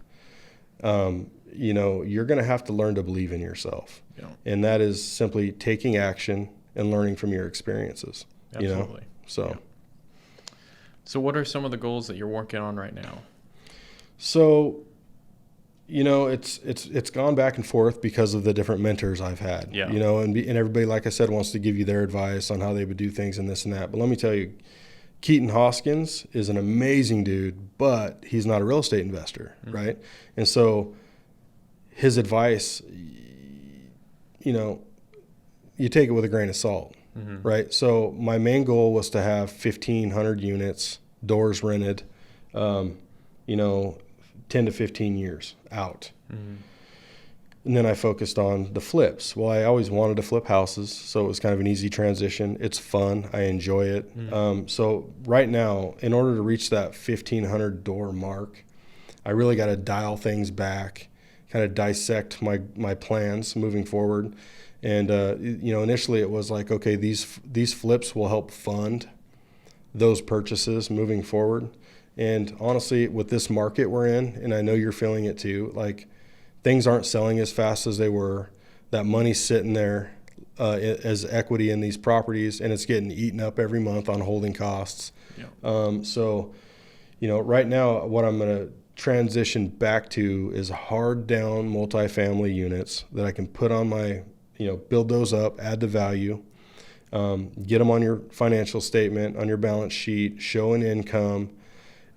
you're going to have to learn to believe in yourself. Yeah. And that is simply taking action and learning from your experiences. Absolutely. So. Yeah. So what are some of the goals that you're working on right now? So, it's gone back and forth because of the different mentors I've had. Yeah. And everybody, like I said, wants to give you their advice on how they would do things and this and that. But let me tell you, Keaton Hoskins is an amazing dude, but he's not a real estate investor, mm-hmm. right? And so his advice, you take it with a grain of salt, mm-hmm. right? So my main goal was to have 1,500 units, doors rented, 10 to 15 years out. Mm-hmm. And then I focused on the flips. Well, I always wanted to flip houses, so it was kind of an easy transition. It's fun. I enjoy it. Mm-hmm. So right now, in order to reach that 1,500 door mark, I really got to dial things back, kind of dissect my plans moving forward. And, initially it was like, okay, these flips will help fund those purchases moving forward. And honestly, with this market we're in, and I know you're feeling it too, like things aren't selling as fast as they were. That money's sitting there as equity in these properties, and it's getting eaten up every month on holding costs. Yeah. So, right now what I'm going to transition back to is hard down multifamily units that I can put on my, build those up, add the value, get them on your financial statement, on your balance sheet, show an income,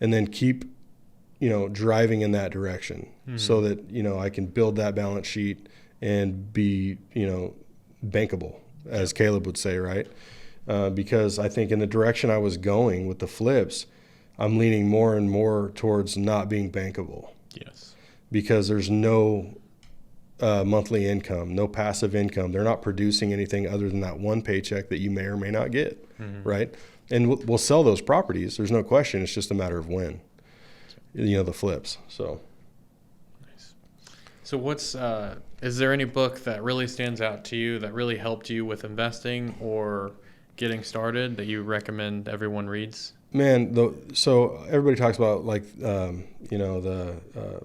and then keep, driving in that direction, mm-hmm. so that, I can build that balance sheet and be, bankable, as Caleb would say, right? Because I think in the direction I was going with the flips, I'm leaning more and more towards not being bankable. Yes. Because there's no monthly income, no passive income. They're not producing anything other than that one paycheck that you may or may not get, mm-hmm. right? And we'll sell those properties. There's no question. It's just a matter of when, the flips. So. Nice. So is there any book that really stands out to you that really helped you with investing or getting started that you recommend everyone reads? Man, so everybody talks about the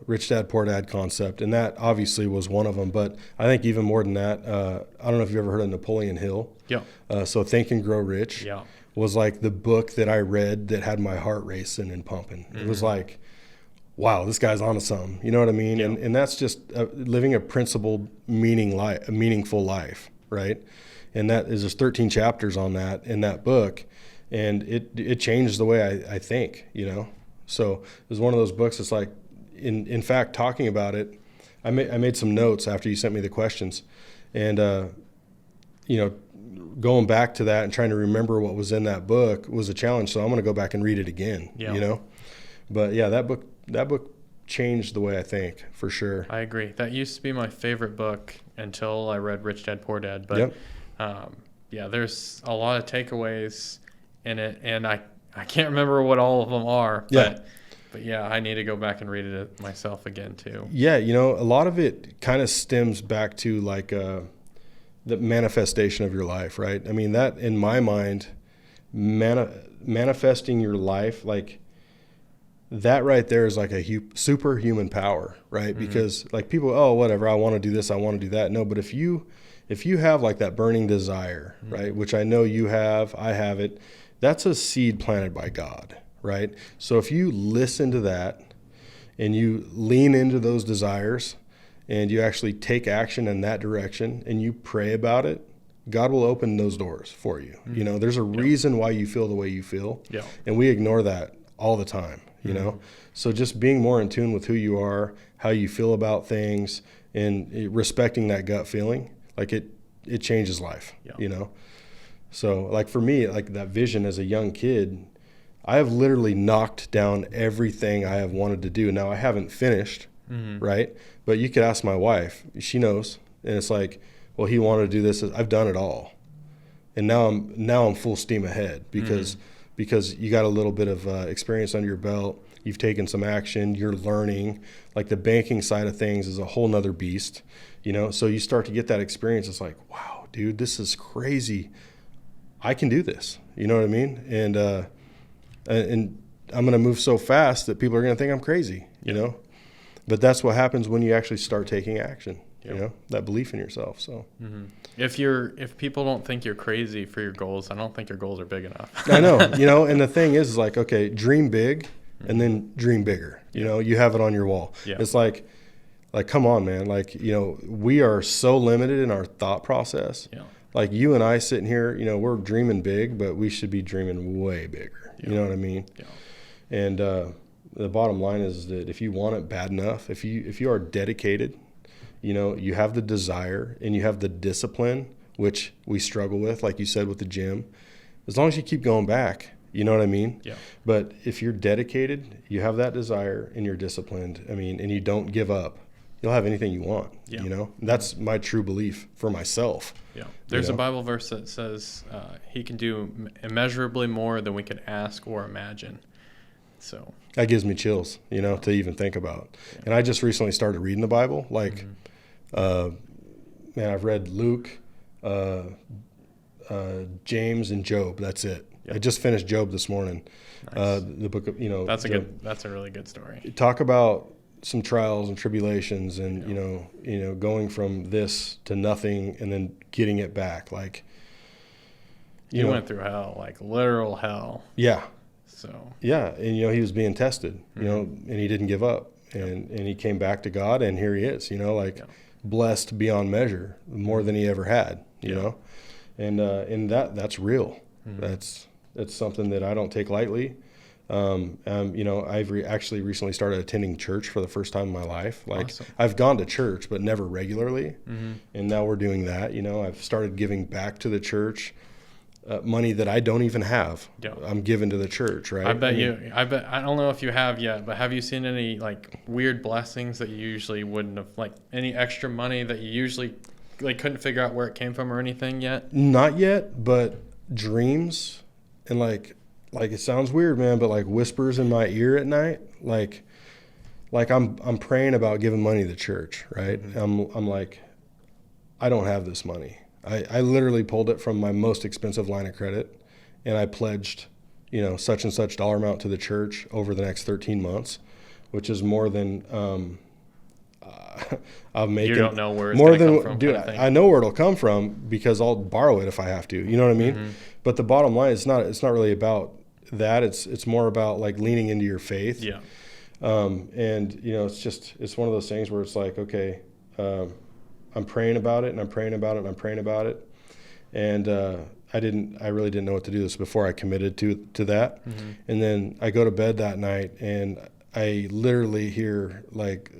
Rich Dad, Poor Dad concept, and that obviously was one of them. But I think even more than that, I don't know if you've ever heard of Napoleon Hill. Yeah. So Think and Grow Rich. Yeah. Was like the book that I read that had my heart racing and pumping. Mm-hmm. It was like, wow, this guy's onto something. You know what I mean? Yeah. And that's just living a principled, meaningful life, right? And there's 13 chapters on that in that book. And it changed the way I think, So it was one of those books that's like, in fact, talking about it, I made some notes after you sent me the questions. And, going back to that and trying to remember what was in that book was a challenge. So I'm going to go back and read it again, But, yeah, that book changed the way I think, for sure. I agree. That used to be my favorite book until I read Rich Dad, Poor Dad. But, yep. There's a lot of takeaways in it, and I I can't remember what all of them are. Yeah. But yeah, I need to go back and read it myself again too. Yeah, you know, a lot of it kind of stems back to like the manifestation of your life, right? I mean, that in my mind, manifesting your life, like that right there is like a superhuman power, right? Mm-hmm. Because like people, oh, whatever, I want to do this, I want to do that. No, but if you have like that burning desire, mm-hmm. right, which I know you have, I have it, that's a seed planted by God. Right? So if you listen to that and you lean into those desires and you actually take action in that direction and you pray about it, God will open those doors for you. Mm-hmm. You know, there's a reason why you feel the way you feel. Yeah. And we ignore that all the time, you know? So just being more in tune with who you are, how you feel about things, and respecting that gut feeling, like it changes life, you know? So like for me, like that vision as a young kid, I have literally knocked down everything I have wanted to do. Now I haven't finished, right? But you could ask my wife; she knows. And it's like, well, he wanted to do this. I've done it all, and now I'm full steam ahead because you got a little bit of experience under your belt. You've taken some action. You're learning. Like the banking side of things is a whole nother beast, you know. So you start to get that experience. It's like, wow, dude, this is crazy. I can do this. You know what I mean? And I'm going to move so fast that people are going to think I'm crazy, you know? But that's what happens when you actually start taking action, you know, that belief in yourself. So if people don't think you're crazy for your goals, I don't think your goals are big enough. I know, you know, and the thing is like, okay, dream big and then dream bigger, you know, you have it on your wall. Yeah. It's like, come on, man. Like, you know, we are so limited in our thought process. Yeah. Like you and I sitting here, you know, we're dreaming big, but we should be dreaming way bigger. You know what I mean? Yeah. And the bottom line is that if you want it bad enough, if you are dedicated, you know, you have the desire and you have the discipline, which we struggle with, like you said with the gym, as long as you keep going back, you know what I mean? Yeah. But if you're dedicated, you have that desire and you're disciplined, I mean, and you don't give up, you'll have anything you want, you know? That's my true belief for myself. Yeah. There's a Bible verse that says he can do immeasurably more than we could ask or imagine. So that gives me chills, you know, to even think about. Yeah. And I just recently started reading the Bible. Like, man, I've read Luke, James, and Job. That's it. Yep. I just finished Job this morning. Nice. The book of, you know. That's a really good story. Talk about some trials and tribulations and, you know, going from this to nothing and then getting it back. Like, you went through hell, like literal hell. Yeah. So. Yeah. And, you know, he was being tested, you know, and he didn't give up and he came back to God and here he is, you know, like blessed beyond measure, more than he ever had, you know, and that's real. That's something that I don't take lightly. You know, I've actually recently started attending church for the first time in my life. Like awesome. I've gone to church, but never regularly. And now we're doing that. You know, I've started giving back to the church, money that I don't even have. Yeah. I'm giving to the church, right? I don't know if you have yet, but have you seen any like weird blessings that you usually wouldn't have, like any extra money that you usually like couldn't figure out where it came from or anything yet? Not yet, but dreams and like it sounds weird, man, but like whispers in my ear at night, like I'm praying about giving money to the church, right? I'm like, I don't have this money. I literally pulled it from my most expensive line of credit and I pledged, you know, such and such dollar amount to the church over the next 13 months, which is more than I'm making. You don't know where it's going to come from. Dude, I know where it'll come from because I'll borrow it if I have to. You know what I mean? But the bottom line is it's not really about that. It's more about like leaning into your faith. Yeah. And you know, it's one of those things where it's like, okay, I'm praying about it and I'm praying about it and I'm praying about it. And I really didn't know what to do this before I committed to that. And then I go to bed that night and I literally hear like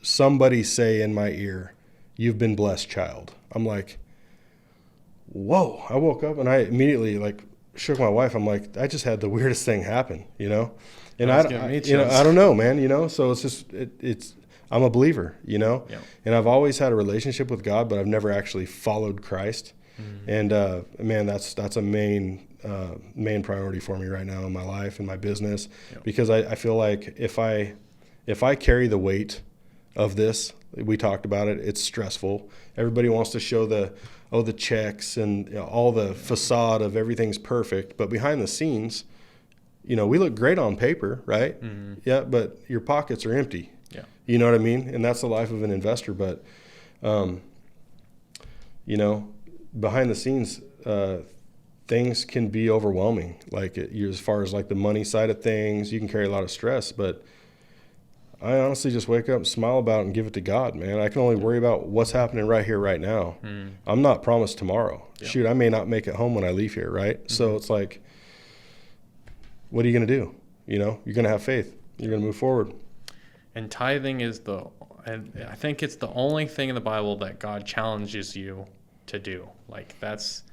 somebody say in my ear, "You've been blessed, child." I'm like, whoa. I woke up and I immediately like shook my wife. I'm like, I just had the weirdest thing happen, you know? And I don't know, man, you know? So it's just, I'm a believer, you know? Yeah. And I've always had a relationship with God, but I've never actually followed Christ. And man, that's a main main priority for me right now in my life and my business, Yep. because I feel like if I carry the weight of this, we talked about it, it's stressful. Everybody wants to show the checks and all the facade of everything's perfect, but behind the scenes, we look great on paper, right? Mm-hmm. Yeah, but your pockets are empty. Yeah. You know what I mean? And that's the life of an investor. But, behind the scenes, things can be overwhelming. Like as far as like the money side of things, you can carry a lot of stress, but I honestly just wake up and smile about it and give it to God, man. I can only worry about what's happening right here, right now. Mm-hmm. I'm not promised tomorrow. Yeah. Shoot, I may not make it home when I leave here, right? Mm-hmm. So it's like, what are you going to do? You're going to have faith. You're going to move forward. And tithing and I think it's the only thing in the Bible that God challenges you to do. Like that's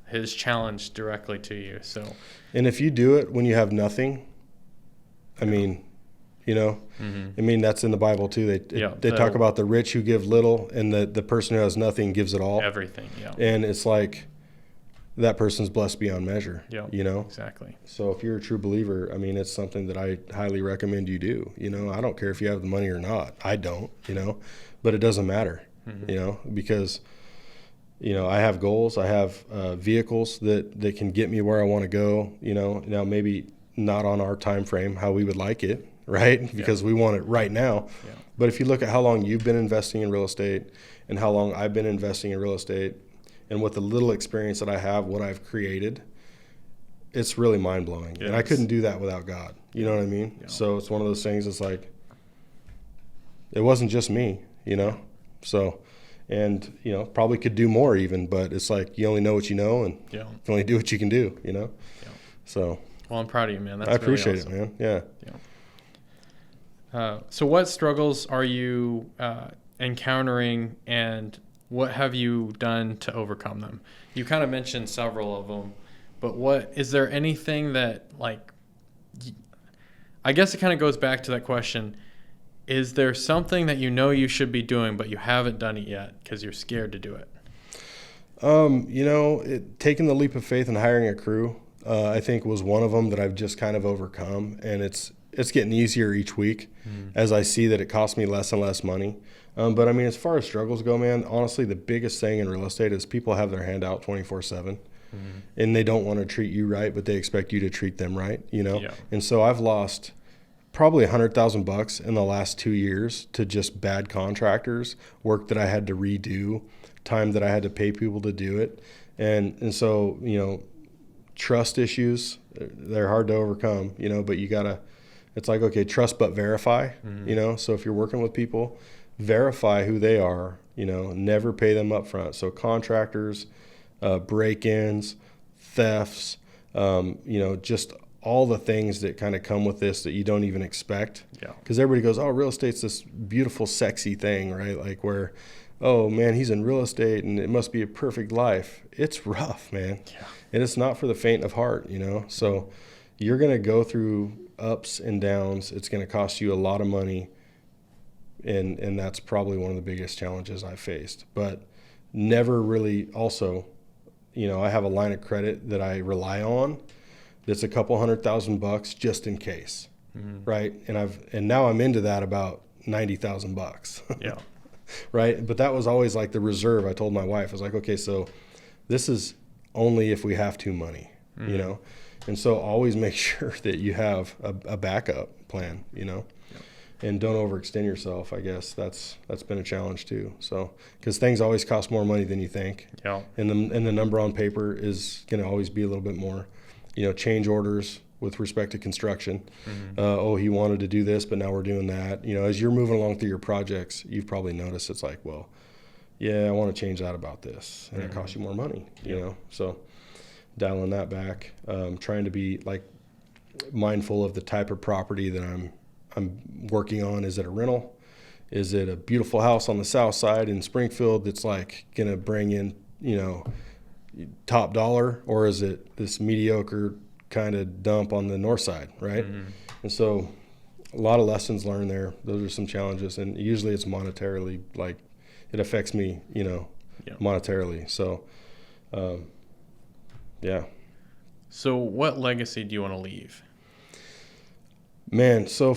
his challenge directly to you. So, and if you do it when you have nothing, I mean, mm-hmm. That's in the Bible too. They talk about the rich who give little, and the person who has nothing gives it all. Everything, yeah. And it's like that person's blessed beyond measure. Yeah, exactly. So if you're a true believer, it's something that I highly recommend you do. I don't care if you have the money or not. I don't. But it doesn't matter. Mm-hmm. Because I have goals. I have vehicles that can get me where I want to go. Now maybe not on our time frame how we would like it. Right? Because we want it right now. Yeah. But if you look at how long you've been investing in real estate and how long I've been investing in real estate, and with the little experience that I have, what I've created, it's really mind-blowing. Yes. And I couldn't do that without God. You know what I mean? Yeah. So it's one of those things, it's like, it wasn't just me, So, and, probably could do more even, but it's like you only know what you know, and you can only do what you can do, Yeah. So. Well, I'm proud of you, man. That's I appreciate really awesome. it, man. Yeah. So what struggles are you encountering, and what have you done to overcome them? You kind of mentioned several of them, but is there anything that, like, I guess it kind of goes back to that question, is there something that you should be doing but you haven't done it yet because you're scared to do it? Taking the leap of faith and hiring a crew, I think was one of them that I've just kind of overcome, and it's getting easier each week as I see that it costs me less and less money. But as far as struggles go, man, honestly, the biggest thing in real estate is people have their hand out 24/7, and they don't want to treat you right, but they expect you to treat them right, Yeah. And so I've lost probably $100,000 in the last 2 years to just bad contractors, work that I had to redo, time that I had to pay people to do it, and so trust issues, they're hard to overcome, but you gotta. It's like, okay, trust but verify, So if you're working with people, verify who they are, never pay them up front. So contractors, break-ins, thefts, just all the things that kind of come with this that you don't even expect. Yeah. Because everybody goes, oh, real estate's this beautiful, sexy thing, right? Like where, oh, man, he's in real estate and it must be a perfect life. It's rough, man. Yeah. And it's not for the faint of heart, So you're going to go through ups and downs. It's going to cost you a lot of money, and that's probably one of the biggest challenges I faced. But never really also, I have a line of credit that I rely on that's a couple $100,000 just in case, right? And now I'm into that about $90,000. Yeah. Right? But that was always like the reserve. I told my wife, I was like, okay, so this is only if we have to money, And so always make sure that you have a backup plan, Yep. And don't overextend yourself. I guess that's been a challenge too. So, because things always cost more money than you think. Yeah. And the number on paper is going to always be a little bit more, change orders with respect to construction. He wanted to do this, but now we're doing that. As you're moving along through your projects, you've probably noticed it's like, well, yeah, I want to change that about this. And it costs you more money, So dialing that back, trying to be like mindful of the type of property that I'm working on. Is it a rental? Is it a beautiful house on the south side in Springfield that's like going to bring in, top dollar, or is it this mediocre kind of dump on the north side, right? And so a lot of lessons learned there. Those are some challenges, and usually it's monetarily, like it affects me, monetarily. So, yeah. So what legacy do you want to leave? Man, so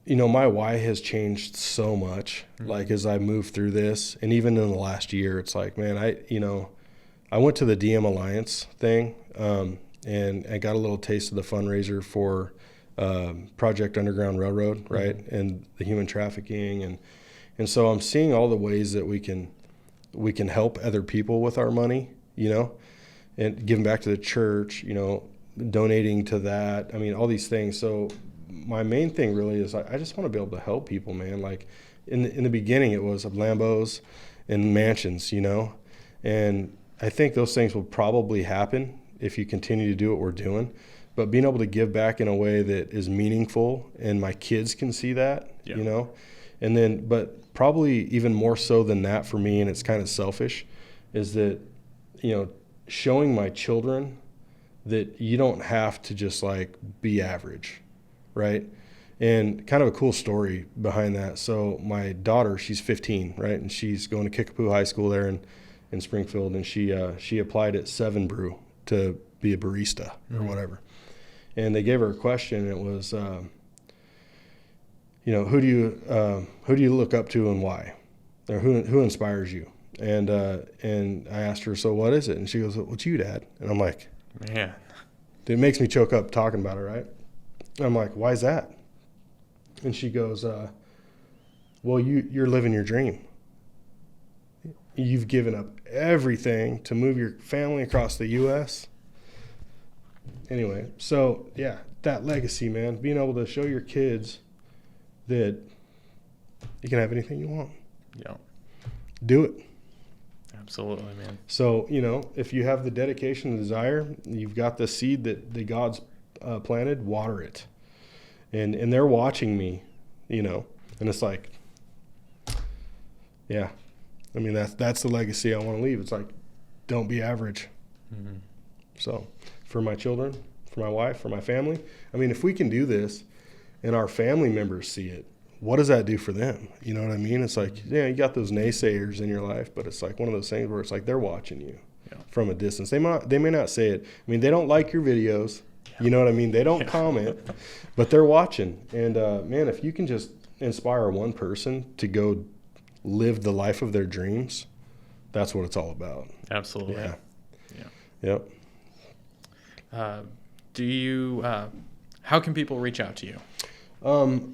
my why has changed so much. Like as I move through this, and even in the last year, it's like, man, I went to the DM Alliance thing, and I got a little taste of the fundraiser for Project Underground Railroad, right, and the human trafficking, and so I'm seeing all the ways that we can help other people with our money, and giving back to the church, donating to that. I mean, all these things. So my main thing really is I just want to be able to help people, man. Like in the beginning, it was Lambos and mansions, and I think those things will probably happen if you continue to do what we're doing. But being able to give back in a way that is meaningful and my kids can see that, and then, but probably even more so than that for me, and it's kind of selfish, is that, showing my children that you don't have to just like be average, right? And kind of a cool story behind that. So my daughter, she's 15, right? And she's going to Kickapoo High School there in Springfield, and she applied at 7 Brew to be a barista or whatever. And they gave her a question. And it was, who do you look up to and why? Or who inspires you? And I asked her, so what is it? And she goes, what's you, Dad? And I'm like, man, it makes me choke up talking about it, right? And I'm like, why is that? And she goes, well, you're living your dream. You've given up everything to move your family across the U.S. Anyway, so yeah, that legacy, man, being able to show your kids that you can have anything you want. Yeah. Do it. Absolutely, man. So, if you have the dedication and desire, you've got the seed that God's planted, water it. And they're watching me, and it's like, yeah. I mean, that's the legacy I want to leave. It's like, don't be average. Mm-hmm. So for my children, for my wife, for my family, I mean, if we can do this and our family members see it, what does that do for them? You know what I mean? It's like, yeah, you got those naysayers in your life, but it's like one of those things where it's like they're watching you from a distance. They may not say it. I mean, they don't like your videos. Yeah. You know what I mean? They don't comment, but they're watching. And, man, if you can just inspire one person to go live the life of their dreams, that's what it's all about. Absolutely. Yeah. Yep. How can people reach out to you?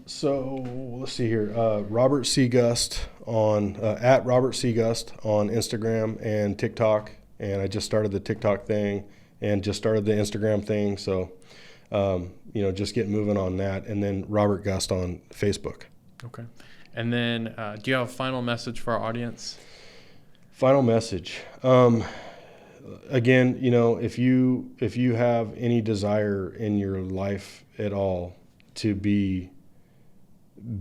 So let's see here. Robert C. Gust on at Robert C. Gust on Instagram and TikTok, and I just started the TikTok thing and just started the Instagram thing. So, just get moving on that, and then Robert Gust on Facebook. Okay. And then, do you have a final message for our audience? Final message. Again, if you have any desire in your life at all to be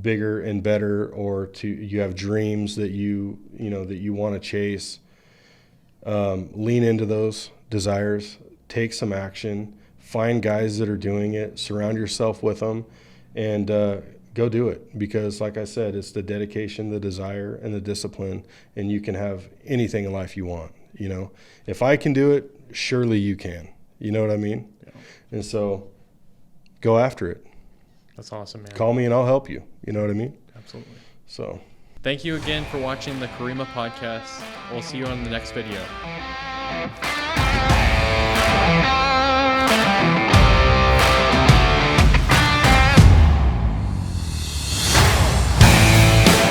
bigger and better, or you have dreams that you want to chase, lean into those desires, take some action, find guys that are doing it, surround yourself with them, and go do it. Because like I said, it's the dedication, the desire, and the discipline, and you can have anything in life you want. If I can do it, surely you can. You know what I mean? Yeah. And so go after it. That's awesome, man. Call me and I'll help you. You know what I mean? Absolutely. So thank you again for watching the Kurima podcast. We'll see you on the next video.